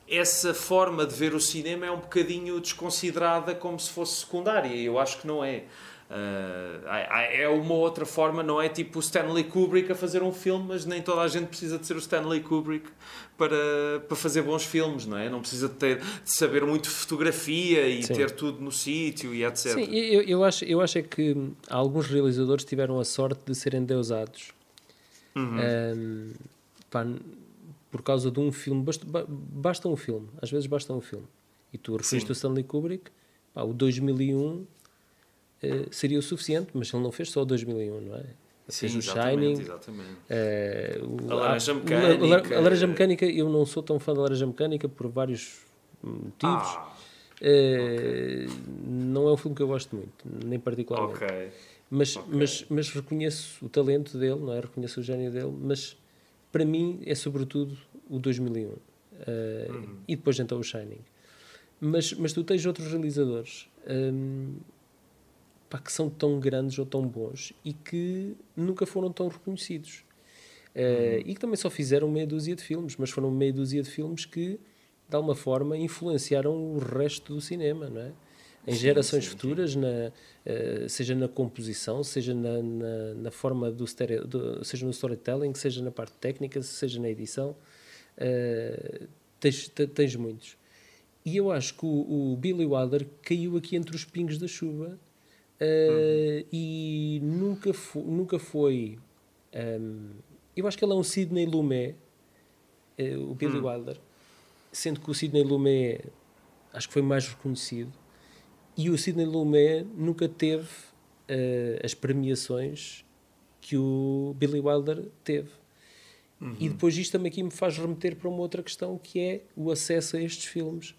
essa forma de ver o cinema é um bocadinho desconsiderada como se fosse secundária. Eu acho que não é. É uma outra forma, não é tipo o Stanley Kubrick a fazer um filme, mas nem toda a gente precisa de ser o Stanley Kubrick para fazer bons filmes, não é? Não precisa de saber muito fotografia e ter tudo no sítio e etc. Sim, eu acho é que alguns realizadores tiveram a sorte de serem deusados. Por causa de um filme, basta um filme, às vezes basta um filme. E tu referiste o Stanley Kubrick, o 2001 seria o suficiente, mas ele não fez só o 2001, não é? Fez o Shining, a Laranja Mecânica. A Laranja Mecânica, eu não sou tão fã da Laranja Mecânica por vários motivos. Não é um filme que eu gosto muito, nem particularmente. Mas reconheço o talento dele, não é? Reconheço o gênio dele, mas para mim é sobretudo o 2001 e depois então o Shining. Mas tu tens outros realizadores que são tão grandes ou tão bons e que nunca foram tão reconhecidos e que também só fizeram meia dúzia de filmes, mas foram meia dúzia de filmes que de alguma forma influenciaram o resto do cinema, não é? Em gerações futuras, seja na composição, seja na forma seja no storytelling, seja na parte técnica, seja na edição, tens muitos. E eu acho que o Billy Wilder caiu aqui entre os pingos da chuva e nunca foi... eu acho que ele é um Sidney Lumet, o Billy Wilder, sendo que o Sidney Lumet acho que foi mais reconhecido. E o Sidney Lumet nunca teve as premiações que o Billy Wilder teve. E depois isto também aqui me faz remeter para uma outra questão, que é o acesso a estes filmes.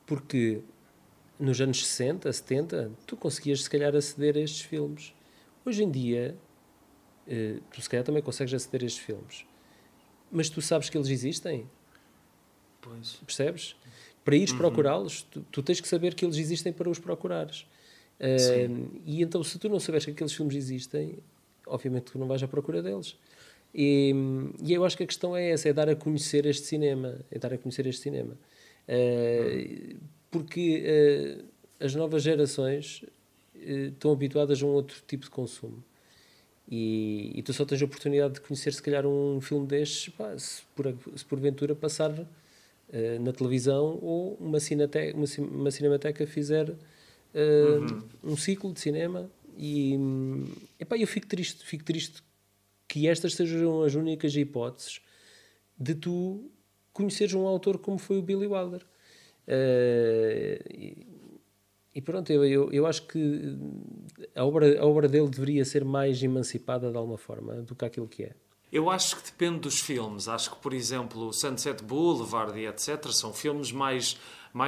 Porque nos anos 60, 70, tu conseguias se calhar aceder a estes filmes. Hoje em dia, tu se calhar também consegues aceder a estes filmes. Mas tu sabes que eles existem? Pois. Percebes? Para ires procurá-los, tu tens que saber que eles existem para os procurares. E então, se tu não souberes que aqueles filmes existem, obviamente tu não vais à procura deles. E eu acho que a questão é essa, é dar a conhecer este cinema. Porque as novas gerações estão habituadas a um outro tipo de consumo. E tu só tens a oportunidade de conhecer, se calhar, um filme destes, se porventura passar na televisão ou uma cinemateca fizer um ciclo de cinema e epá, eu fico triste que estas sejam as únicas hipóteses de tu conheceres um autor como foi o Billy Wilder. E pronto, eu acho que a obra dele deveria ser mais emancipada de alguma forma do que aquilo que é. Eu acho que depende dos filmes. Acho que, por exemplo, o Sunset Boulevard e etc. são filmes mais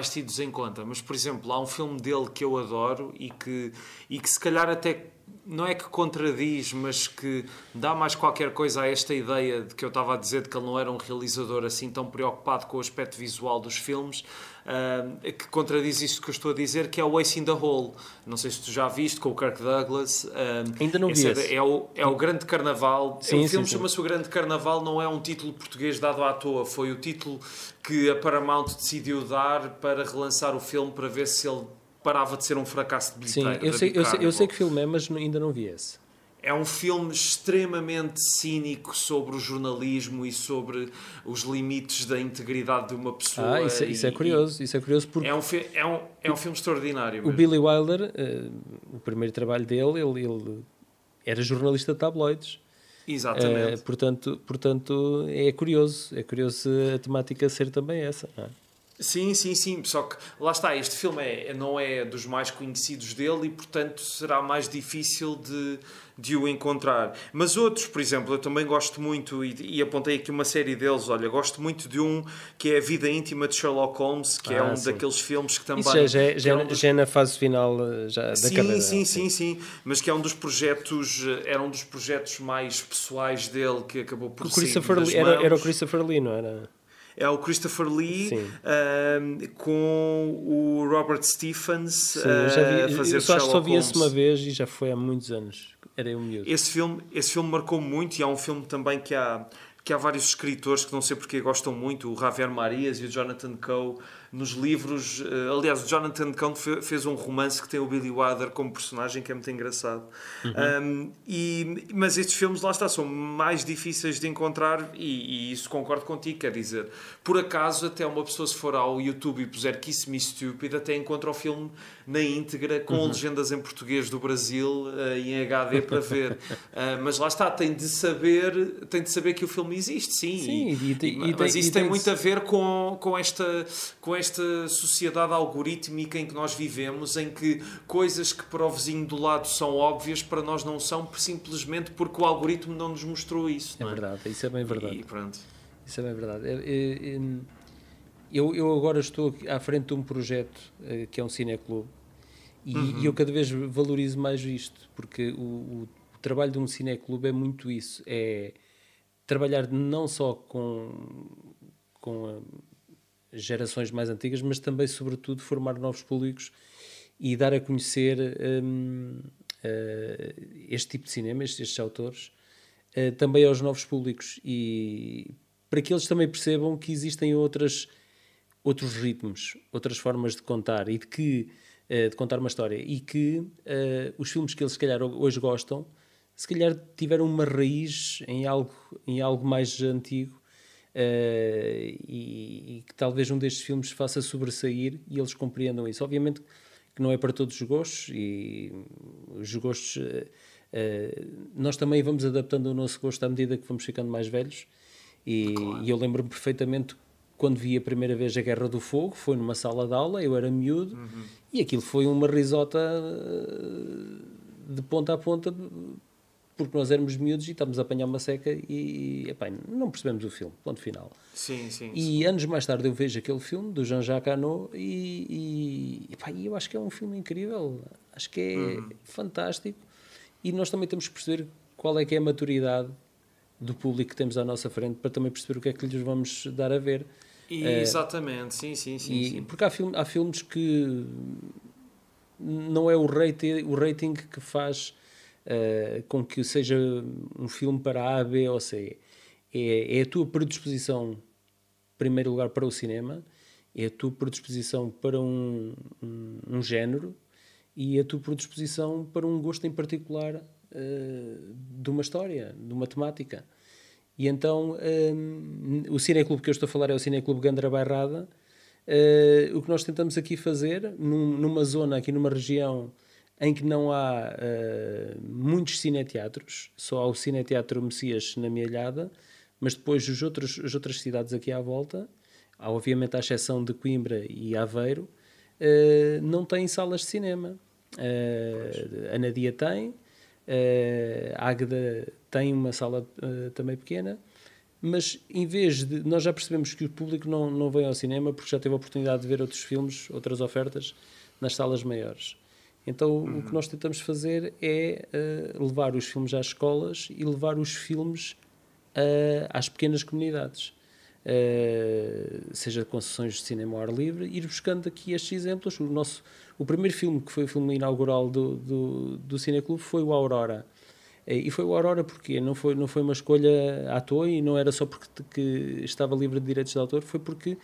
tidos em conta. Mas, por exemplo, há um filme dele que eu adoro e que se calhar até não é que contradiz, mas que dá mais qualquer coisa a esta ideia de que eu estava a dizer de que ele não era um realizador assim tão preocupado com o aspecto visual dos filmes, que contradiz isto que eu estou a dizer, que é o Ace in the Hole. Não sei se tu já viste, com o Kirk Douglas. Ainda não vi esse. É o Grande Carnaval. Sim, o filme sim. chama-se O Grande Carnaval, não é um título português dado à toa. Foi o título que a Paramount decidiu dar para relançar o filme, para ver se ele parava de ser um fracasso de bilheteiro. Sim, eu sei que filme é, mas ainda não vi esse. É um filme extremamente cínico sobre o jornalismo e sobre os limites da integridade de uma pessoa. Isso é curioso. Isso é curioso porque é um filme extraordinário. O Billy Wilder, o primeiro trabalho dele, ele era jornalista de tabloides. Exatamente. Portanto, é curioso a temática ser também essa. Não é? Sim. Só que, lá está, este filme não é dos mais conhecidos dele e, portanto, será mais difícil de o encontrar. Mas outros, por exemplo, eu também gosto muito, e apontei aqui uma série deles, olha, gosto muito de um que é A Vida Íntima de Sherlock Holmes, que é um daqueles filmes que também... Isso já é na fase final da carreira. Sim, mas que é um dos projetos, era um dos projetos mais pessoais dele, que acabou por sair das mãos. Era o Christopher Lee, não era? É o Christopher Lee com o Robert Stephens a fazer eu Sherlock só vi Holmes. esse uma vez e já foi há muitos anos. Era eu miúdo. Esse filme marcou muito e há um filme também que há vários escritores que não sei porque gostam muito, o Javier Marias e o Jonathan Coe, nos livros. Aliás, o Jonathan Coe fez um romance que tem o Billy Wilder como personagem, que é muito engraçado. Mas estes filmes, lá está, são mais difíceis de encontrar e isso concordo contigo, quer dizer, por acaso até uma pessoa, se for ao YouTube e puser Kiss Me Stupid, até encontra o filme na íntegra com legendas em português do Brasil e em HD para ver. Mas lá está, tem de saber que o filme existe, sim. Mas isso tem muito a ver com esta sociedade algorítmica em que nós vivemos, em que coisas que para o vizinho do lado são óbvias, para nós não são, simplesmente porque o algoritmo não nos mostrou isso. É verdade, isso é bem verdade. E pronto. Isso é bem verdade. Eu agora estou à frente de um projeto que é um cineclube e eu cada vez valorizo mais isto, porque o trabalho de um cineclube é muito isso, é trabalhar não só com gerações mais antigas, mas também, sobretudo, formar novos públicos e dar a conhecer este tipo de cinema, estes autores, também aos novos públicos, e para que eles também percebam que existem outros ritmos, outras formas de contar e de contar uma história, e que os filmes que eles se calhar hoje gostam, se calhar tiveram uma raiz em algo mais antigo, e que talvez um destes filmes faça sobressair e eles compreendam isso. Obviamente que não é para todos os gostos, e os gostos nós também vamos adaptando o nosso gosto à medida que vamos ficando mais velhos, e eu lembro-me perfeitamente quando vi a primeira vez A Guerra do Fogo, foi numa sala de aula, eu era miúdo, e aquilo foi uma risota de ponta a ponta, porque nós éramos miúdos e estávamos a apanhar uma seca e epá, não percebemos o filme, ponto final. Sim. Anos mais tarde eu vejo aquele filme do Jean-Jacques Hano e eu acho que é um filme incrível, acho que é fantástico, e nós também temos que perceber qual é que é a maturidade do público que temos à nossa frente para também perceber o que é que lhes vamos dar a ver. Exatamente, sim. Porque há filmes que não é o rating que faz com que seja um filme para A, B ou C. É a tua predisposição, em primeiro lugar, para o cinema, é a tua predisposição para um género e a tua predisposição para um gosto em particular de uma história, de uma temática. E então o cineclube que eu estou a falar é o Cineclube Gandra Bairrada, O que nós tentamos aqui fazer, numa zona, aqui numa região em que não há muitos cineteatros, só há o Cineteatro Messias na Mielhada, mas depois as outras cidades aqui à volta, há obviamente a exceção de Coimbra e Aveiro, não têm salas de cinema. A Nadia tem, a Águeda tem uma sala também pequena, mas em vez de... Nós já percebemos que o público não vem ao cinema porque já teve a oportunidade de ver outros filmes, outras ofertas nas salas maiores. Então o que nós tentamos fazer é levar os filmes às escolas e levar os filmes às pequenas comunidades. Seja com sessões de cinema ao ar livre, ir buscando aqui estes exemplos. O primeiro filme, que foi o filme inaugural do Cineclube, foi o Aurora. E foi o Aurora porque não foi uma escolha à toa, e não era só porque estava livre de direitos de autor, foi porque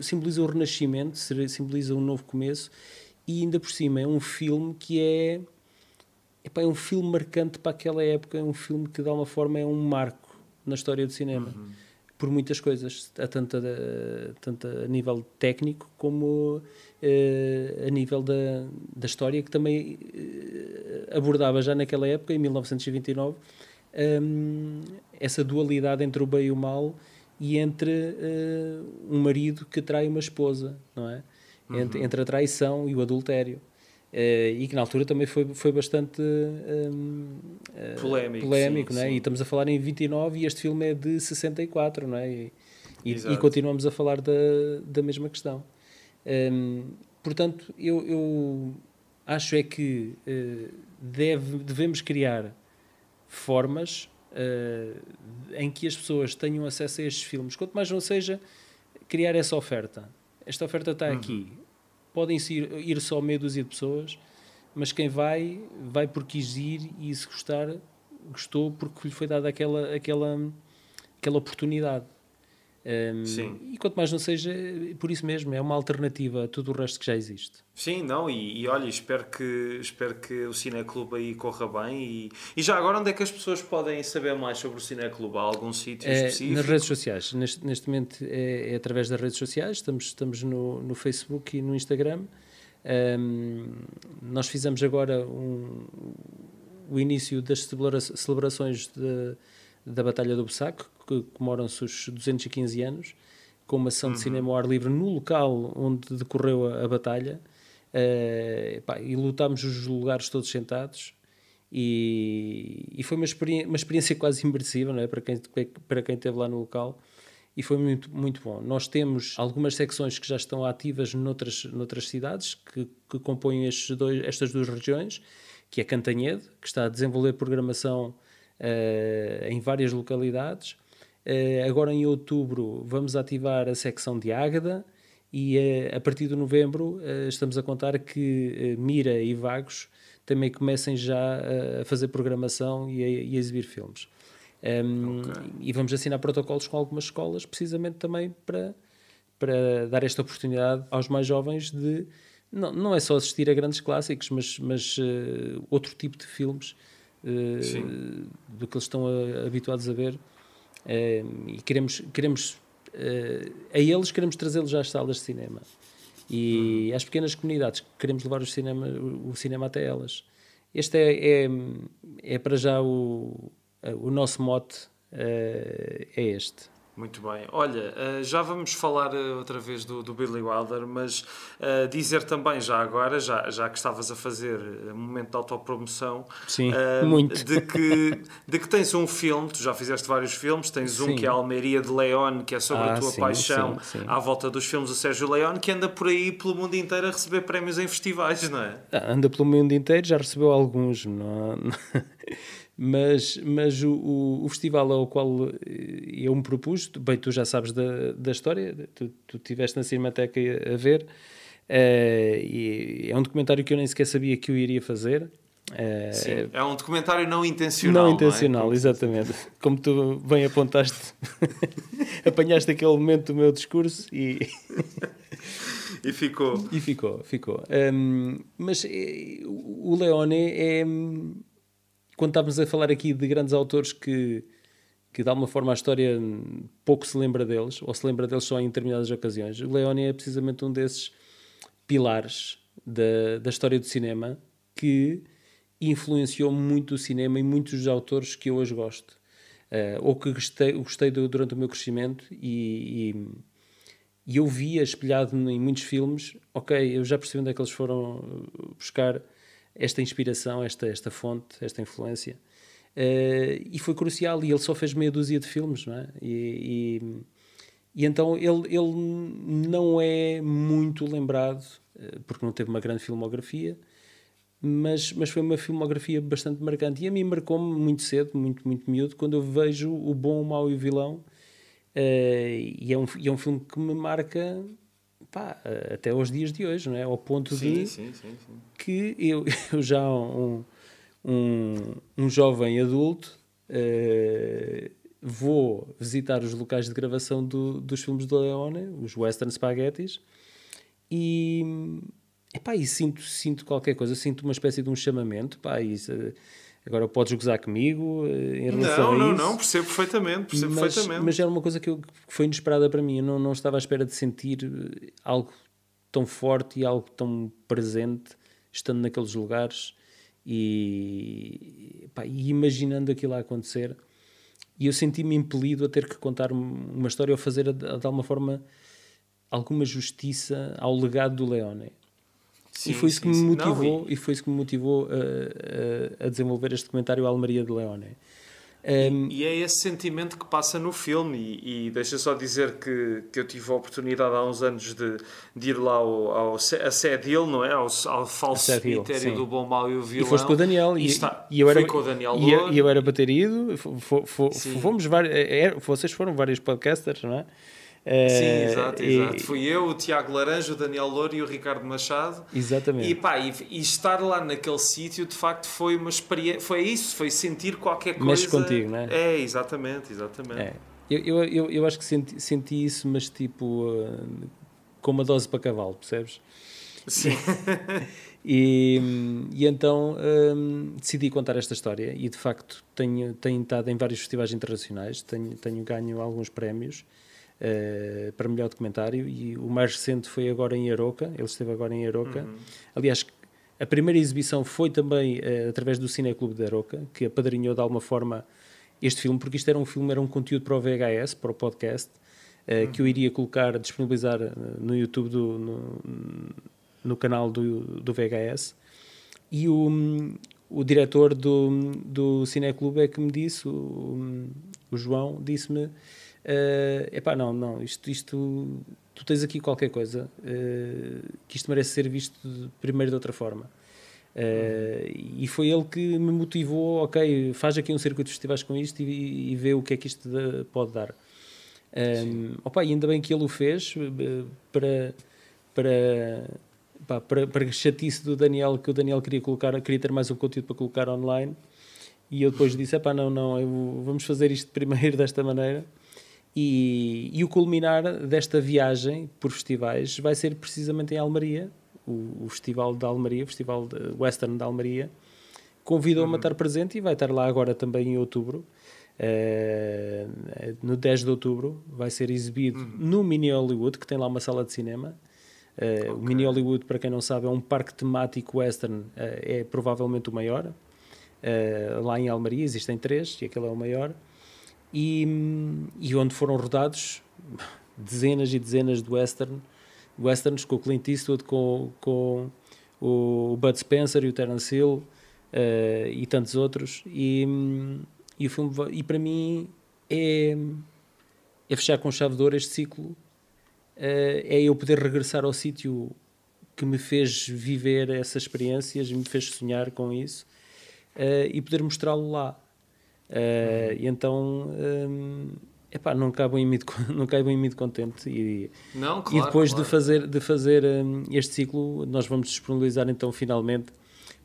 simboliza o renascimento, simboliza um novo começo, e ainda por cima é um filme que é um filme marcante para aquela época, é um filme que de alguma forma é um marco na história do cinema. Por muitas coisas, tanto a nível técnico como a nível da história, que também abordava já naquela época, em 1929, essa dualidade entre o bem e o mal, e entre um marido que trai uma esposa, não é? Entre a traição e o adultério. E que na altura também foi bastante polémico, não é? E estamos a falar em 29 e este filme é de 64, não é? E continuamos a falar da mesma questão. Portanto, eu acho é que devemos criar formas em que as pessoas tenham acesso a estes filmes, quanto mais não seja criar essa oferta. Esta oferta está aqui. Podem ir só meia dúzia de pessoas, mas quem vai porque quis ir, e se gostar, gostou porque lhe foi dada aquela oportunidade. Sim. E quanto mais não seja, por isso mesmo, é uma alternativa a tudo o resto que já existe. Sim, não, e olha, espero que o Cineclube aí corra bem. E já agora, onde é que as pessoas podem saber mais sobre o Cineclube? Há algum sítio específico? Nas redes sociais. Neste momento é através das redes sociais. Estamos no Facebook e no Instagram. Nós fizemos agora o início das celebrações da Batalha do Bussaco, que comemoram-se os 215 anos, com uma sessão de cinema ao ar livre no local onde decorreu a batalha. E lutámos os lugares todos sentados, e foi uma experiência quase imersiva, não é? Para quem esteve lá no local, e foi muito, muito bom. Nós temos algumas secções que já estão ativas noutras cidades que compõem estas duas regiões, que é Cantanhede, que está a desenvolver programação em várias localidades. Agora em outubro vamos ativar a secção de Águeda, e a partir de novembro estamos a contar que Mira e Vagos também comecem já a fazer programação e a exibir filmes. E vamos assinar protocolos com algumas escolas, precisamente também para dar esta oportunidade aos mais jovens de não é só assistir a grandes clássicos, mas outro tipo de filmes do que eles estão habituados a ver. E queremos a eles queremos trazê-los às salas de cinema, e às pequenas comunidades queremos levar o cinema até elas. Este é para já o nosso mote, é este. Muito bem. Olha, já vamos falar outra vez do Billy Wilder, mas dizer também já agora, já que estavas a fazer um momento de autopromoção, sim, muito. De que tens um filme, tu já fizeste vários filmes, tens um que é a Almeria de León, que é sobre a tua paixão à volta dos filmes do Sérgio León, que anda por aí pelo mundo inteiro a receber prémios em festivais, não é? Anda pelo mundo inteiro, já recebeu alguns, não. Mas o festival ao qual eu me propus, bem, tu já sabes da história, tu estiveste na Cinemateca a ver, e é um documentário que eu nem sequer sabia que eu iria fazer. Sim, é um documentário não intencional. Não intencional, não é? Exatamente. Como tu bem apontaste, apanhaste aquele momento do meu discurso e ficou. Mas o Leone quando estávamos a falar aqui de grandes autores que que de alguma forma a história pouco se lembra deles, ou se lembra deles só em determinadas ocasiões. O Leone é precisamente um desses pilares da história do cinema que influenciou muito o cinema e muitos dos autores que eu hoje gosto. Ou que gostei durante o meu crescimento e eu via espelhado em muitos filmes, ok, eu já percebi onde é que eles foram buscar esta inspiração, esta fonte, esta influência. E foi crucial, e ele só fez meia dúzia de filmes, não é? E então ele não é muito lembrado, porque não teve uma grande filmografia, mas foi uma filmografia bastante marcante. E a mim marcou-me muito cedo, muito, muito miúdo, quando eu vejo O Bom, o Mau e o Vilão. E é um filme que me marca, pá, até aos dias de hoje, não é? Ao ponto Sim. que eu já um jovem adulto vou visitar os locais de gravação dos filmes do Leone, os Western Spaghettis, e sinto qualquer coisa, sinto uma espécie de um chamamento, pá, isso, agora podes gozar comigo em relação a isso. Não, percebo perfeitamente. Mas era uma coisa que foi inesperada para mim. Eu não estava à espera de sentir algo tão forte e algo tão presente estando naqueles lugares e imaginando aquilo a acontecer. E eu senti-me impelido a ter que contar uma história ou fazer de alguma forma alguma justiça ao legado do Leone. E foi isso que me motivou a desenvolver este documentário Almaria de Leone. E é esse sentimento que passa no filme, e deixa só dizer que eu tive a oportunidade há uns anos de ir lá a Sad Hill, não é? Ao falso cemitério do Bom, Mau e o Vilão. E foste com o Daniel. Fui com o Daniel Louro. E eu era para ter ido. Fomos vocês foram vários podcasters, não é? Sim, exato. Fui eu, o Tiago Laranja, o Daniel Louro e o Ricardo Machado. Exatamente. E estar lá naquele sítio, de facto, foi uma experiência. Foi isso, foi sentir qualquer coisa. Mexe contigo, não é? Exatamente. Eu acho que senti isso, mas tipo com uma dose para cavalo, percebes? Sim. E então decidi contar esta história e de facto tenho estado em vários festivais internacionais, tenho ganho alguns prémios para melhor documentário, e o mais recente foi agora em Aroca. Ele esteve agora em Aroca. Aliás, a primeira exibição foi também através do Cineclube de Aroca, que apadrinhou de alguma forma este filme, porque isto era um conteúdo para o VHS, para o podcast, que eu iria disponibilizar no YouTube no canal do VHS. E o diretor do Cineclube é que me disse, o João, disse-me: isto tu tens aqui qualquer coisa que isto merece ser visto primeiro de outra forma. E foi ele que me motivou: ok, faz aqui um circuito de festivais com isto e vê o que é que isto pode dar. E ainda bem que ele o fez para chatice do Daniel, que o Daniel queria ter mais um conteúdo para colocar online, e eu depois disse: vamos fazer isto primeiro desta maneira. E o culminar desta viagem por festivais vai ser precisamente em Almaria. O Festival de Almaria, o Festival Western de Almaria, convidou-me a estar presente, e vai estar lá agora também em outubro. No 10 de outubro vai ser exibido no Mini Hollywood, que tem lá uma sala de cinema. O Mini Hollywood, para quem não sabe, é um parque temático western, é provavelmente o maior. Lá em Almaria existem 3 e aquele é o maior. E onde foram rodados dezenas e dezenas de westerns, com o Clint Eastwood, com o Bud Spencer e o Terence Hill e tantos outros. E o filme, e para mim é fechar com chave de ouro este ciclo. É eu poder regressar ao sítio que me fez viver essas experiências e me fez sonhar com isso, e poder mostrá-lo lá. E então não caibo em mim de contente, e depois de fazer este ciclo, nós vamos disponibilizar então finalmente,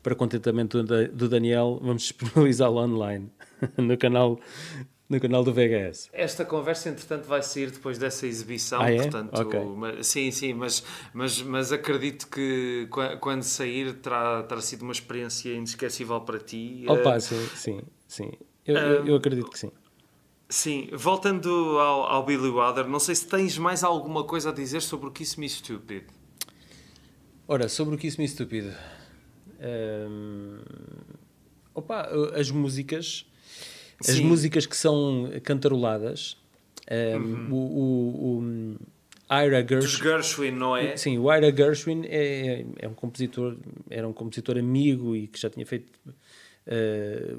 para contentamento do Daniel, vamos disponibilizá-lo online no canal do VHS. Esta conversa, entretanto, vai sair depois dessa exibição. Portanto, okay. Sim, mas acredito que quando sair terá sido uma experiência inesquecível para ti. Sim. Eu acredito que sim. Sim, voltando ao Billy Wilder, não sei se tens mais alguma coisa a dizer sobre o Kiss Me Stupid. Ora, sobre o Kiss Me Stupid. Opa, as músicas. As Sim. músicas que são cantaroladas. O Ira Dos Gershwin. Gershwin, não é? Sim, o Ira Gershwin é um compositor, era um compositor amigo e que já tinha feito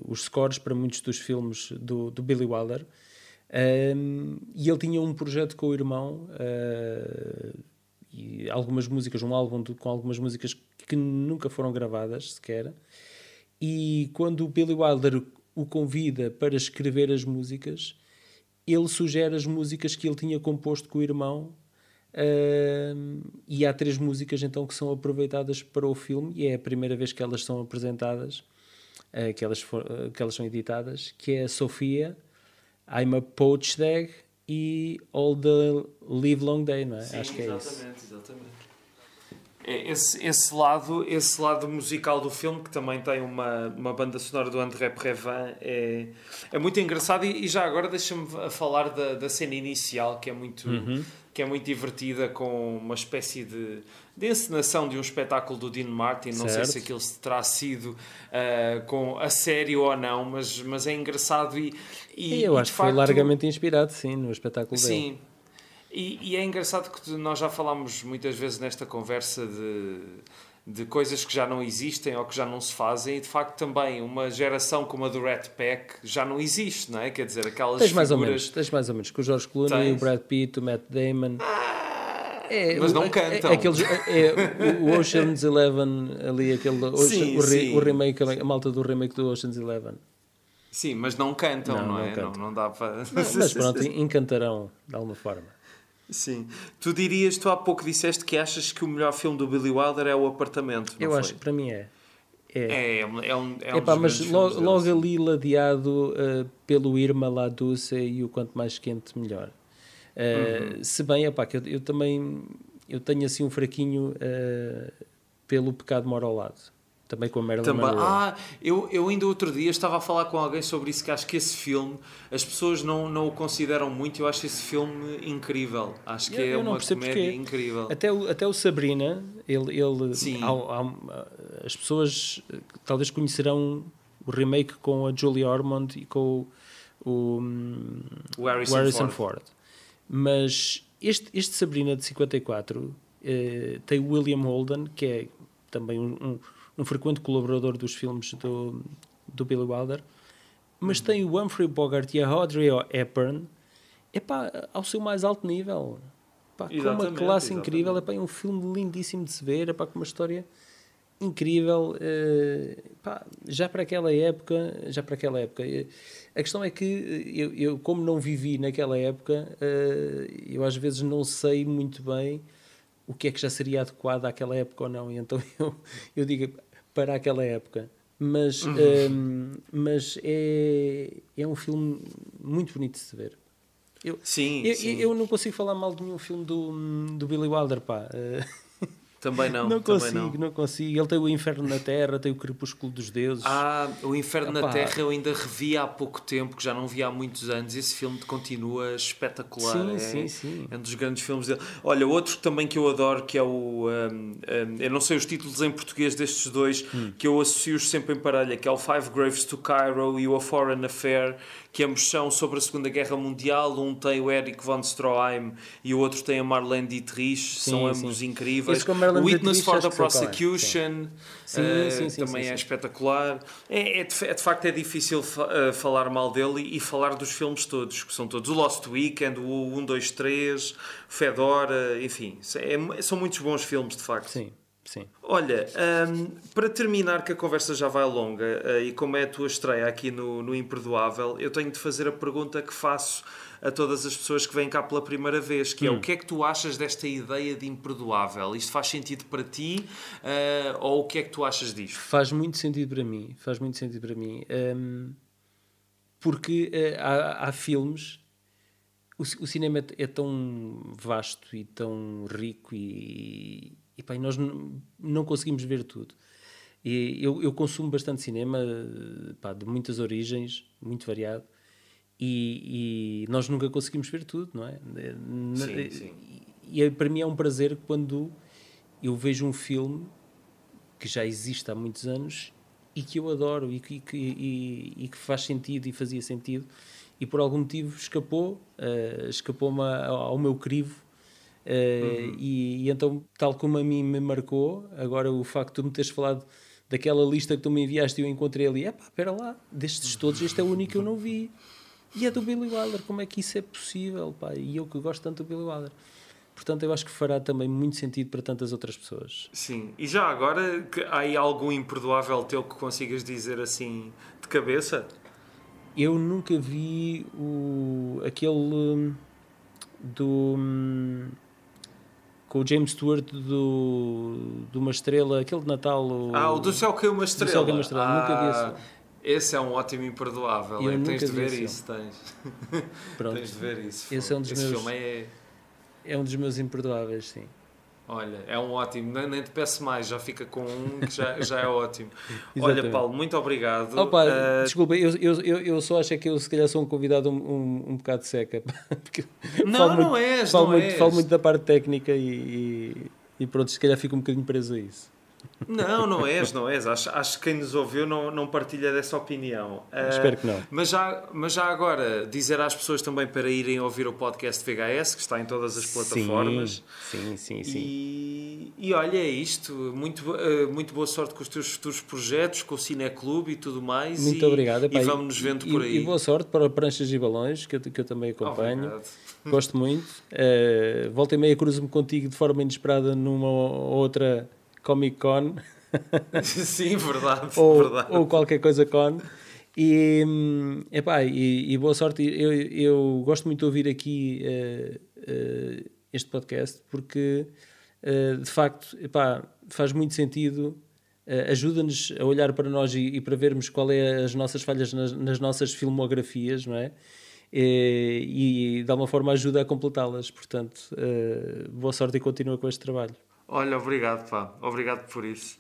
os scores para muitos dos filmes do Billy Wilder. E ele tinha um projeto com o irmão e algumas músicas, um álbum com algumas músicas que nunca foram gravadas sequer. E quando o Billy Wilder o convida para escrever as músicas, ele sugere as músicas que ele tinha composto com o irmão. E há 3 músicas então que são aproveitadas para o filme e é a primeira vez que elas são apresentadas, que elas são editadas, que é a Sofia, I'm a Poached Egg e All the Live Long Day, não é? Sim, acho que é exatamente, isso. Exatamente. Esse lado musical do filme, que também tem uma banda sonora do André Previn, é muito engraçado. E já agora deixa-me falar da cena inicial, que é muito divertida, com uma espécie de encenação de um espetáculo do Dean Martin. Não sei se aquilo terá sido a sério ou não, mas é engraçado. Eu acho que foi largamente inspirado, sim, no espetáculo dele. Sim. E é engraçado que nós já falámos muitas vezes nesta conversa de coisas que já não existem ou que já não se fazem, e de facto também uma geração como a do Rat Pack já não existe, não é? Quer dizer, aquelas tens mais figuras... ou menos, com o George Clooney, o Brad Pitt, o Matt Damon... mas não cantam. O Ocean's Eleven ali, o remake, a malta do remake do Ocean's Eleven. Sim, mas não cantam, não é? Não dá para... Mas pronto, encantarão de alguma forma. Sim. Tu há pouco disseste que achas que o melhor filme do Billy Wilder é O Apartamento, não Eu foi? acho que para mim é. Mas logo ali ladeado pelo Irma La Dulce e o Quanto Mais Quente Melhor. Se bem, que eu também tenho assim um fraquinho pelo Pecado Mora ao Lado. Também com a Marilyn Monroe. Eu ainda outro dia estava a falar com alguém sobre isso, que acho que esse filme, as pessoas não o consideram muito. Eu acho esse filme incrível. Acho que é uma comédia incrível. Até o Sabrina, Sim. As pessoas talvez conhecerão o remake com a Julie Ormond e com o Harrison Ford. Mas este Sabrina de 54 tem o William Holden, que é também um frequente colaborador dos filmes do Billy Wilder, mas tem o Humphrey Bogart e a Audrey Hepburn ao seu mais alto nível, com uma classe incrível. É um filme lindíssimo de se ver, com uma história incrível, já para aquela época. A questão é que eu como não vivi naquela época, eu às vezes não sei muito bem o que é que já seria adequado àquela época ou não, e então eu digo para aquela época, mas é um filme muito bonito de se ver. Eu não consigo falar mal de nenhum filme do Billy Wilder, Também não. Não consigo. Ele tem o Inferno na Terra, tem o Crepúsculo dos Deuses. O Inferno na Terra eu ainda revi há pouco tempo, que já não vi há muitos anos. Esse filme continua espetacular. Sim. É um dos grandes filmes dele. Olha, outro também que eu adoro, que é o... eu não sei os títulos em português destes dois, que eu associo-os sempre em parelha, que é o Five Graves to Cairo e o A Foreign Affair, que ambos são sobre a Segunda Guerra Mundial. Um tem o Erich von Stroheim e o outro tem a Marlene Dietrich. São ambos incríveis. O Witness for the Prosecution também é espetacular. De facto é difícil falar mal dele e falar dos filmes todos, que são todos. O Lost Weekend, o 1, 2, 3, Fedora, enfim. São muitos bons filmes, de facto. Sim. Olha, para terminar, que a conversa já vai longa, e como é a tua estreia aqui no Imperdoável, eu tenho de fazer a pergunta que faço a todas as pessoas que vêm cá pela primeira vez, que é: o que é que tu achas desta ideia de Imperdoável? Isto faz sentido para ti, ou o que é que tu achas disto? Faz muito sentido para mim, porque há filmes, o cinema é tão vasto e tão rico e nós não conseguimos ver tudo. E eu consumo bastante cinema, de muitas origens, muito variado, e nós nunca conseguimos ver tudo, não é? Sim. E para mim é um prazer quando eu vejo um filme que já existe há muitos anos e que eu adoro e que faz sentido e fazia sentido e por algum motivo escapou-me ao meu crivo. E então, tal como a mim me marcou, agora o facto de tu me teres falado daquela lista que tu me enviaste e eu encontrei ali, espera lá, destes todos este é o único que eu não vi e é do Billy Wilder, como é que isso é possível, pá? E eu que gosto tanto do Billy Wilder, portanto eu acho que fará também muito sentido para tantas outras pessoas. Sim, e já agora, há aí algum imperdoável teu que consigas dizer assim de cabeça? Eu nunca vi aquele com o James Stewart de uma estrela, aquele de Natal. O Do Céu Caiu uma Estrela. Do Céu Caiu uma Estrela, nunca vi esse. Esse é um ótimo imperdoável. Tens de ver isso, Pronto. Tens de ver isso. Esse é um dos esse meus, filme é um dos meus imperdoáveis, sim. Olha, é um ótimo, nem te peço mais, já fica com um que já é ótimo. Exatamente. Olha, Paulo, muito obrigado. Desculpa, eu só acho que eu se calhar sou um convidado um bocado seca. Porque não és. Falo muito da parte técnica e pronto, se calhar fico um bocadinho preso a isso. Não és. Acho que quem nos ouviu não partilha dessa opinião. Espero que não. Mas já agora, dizer às pessoas também para irem ouvir o podcast VHS, que está em todas as plataformas. Sim. E olha, é isto. Muito boa sorte com os teus futuros projetos, com o Cineclube e tudo mais. Muito obrigado. E vamos nos vendo por aí. E boa sorte para Pranchas e Balões, que eu também acompanho. Obrigado. Gosto muito. Volta e meia cruzo-me contigo de forma inesperada numa outra Comic Con. Sim, verdade. Ou qualquer coisa con. E boa sorte. Eu gosto muito de ouvir aqui este podcast porque de facto faz muito sentido, ajuda-nos a olhar para nós e para vermos qual é as nossas falhas nas nossas filmografias, não é? E de alguma forma ajuda a completá-las. Portanto, boa sorte e continua com este trabalho. Olha, obrigado, pá. Obrigado por isso.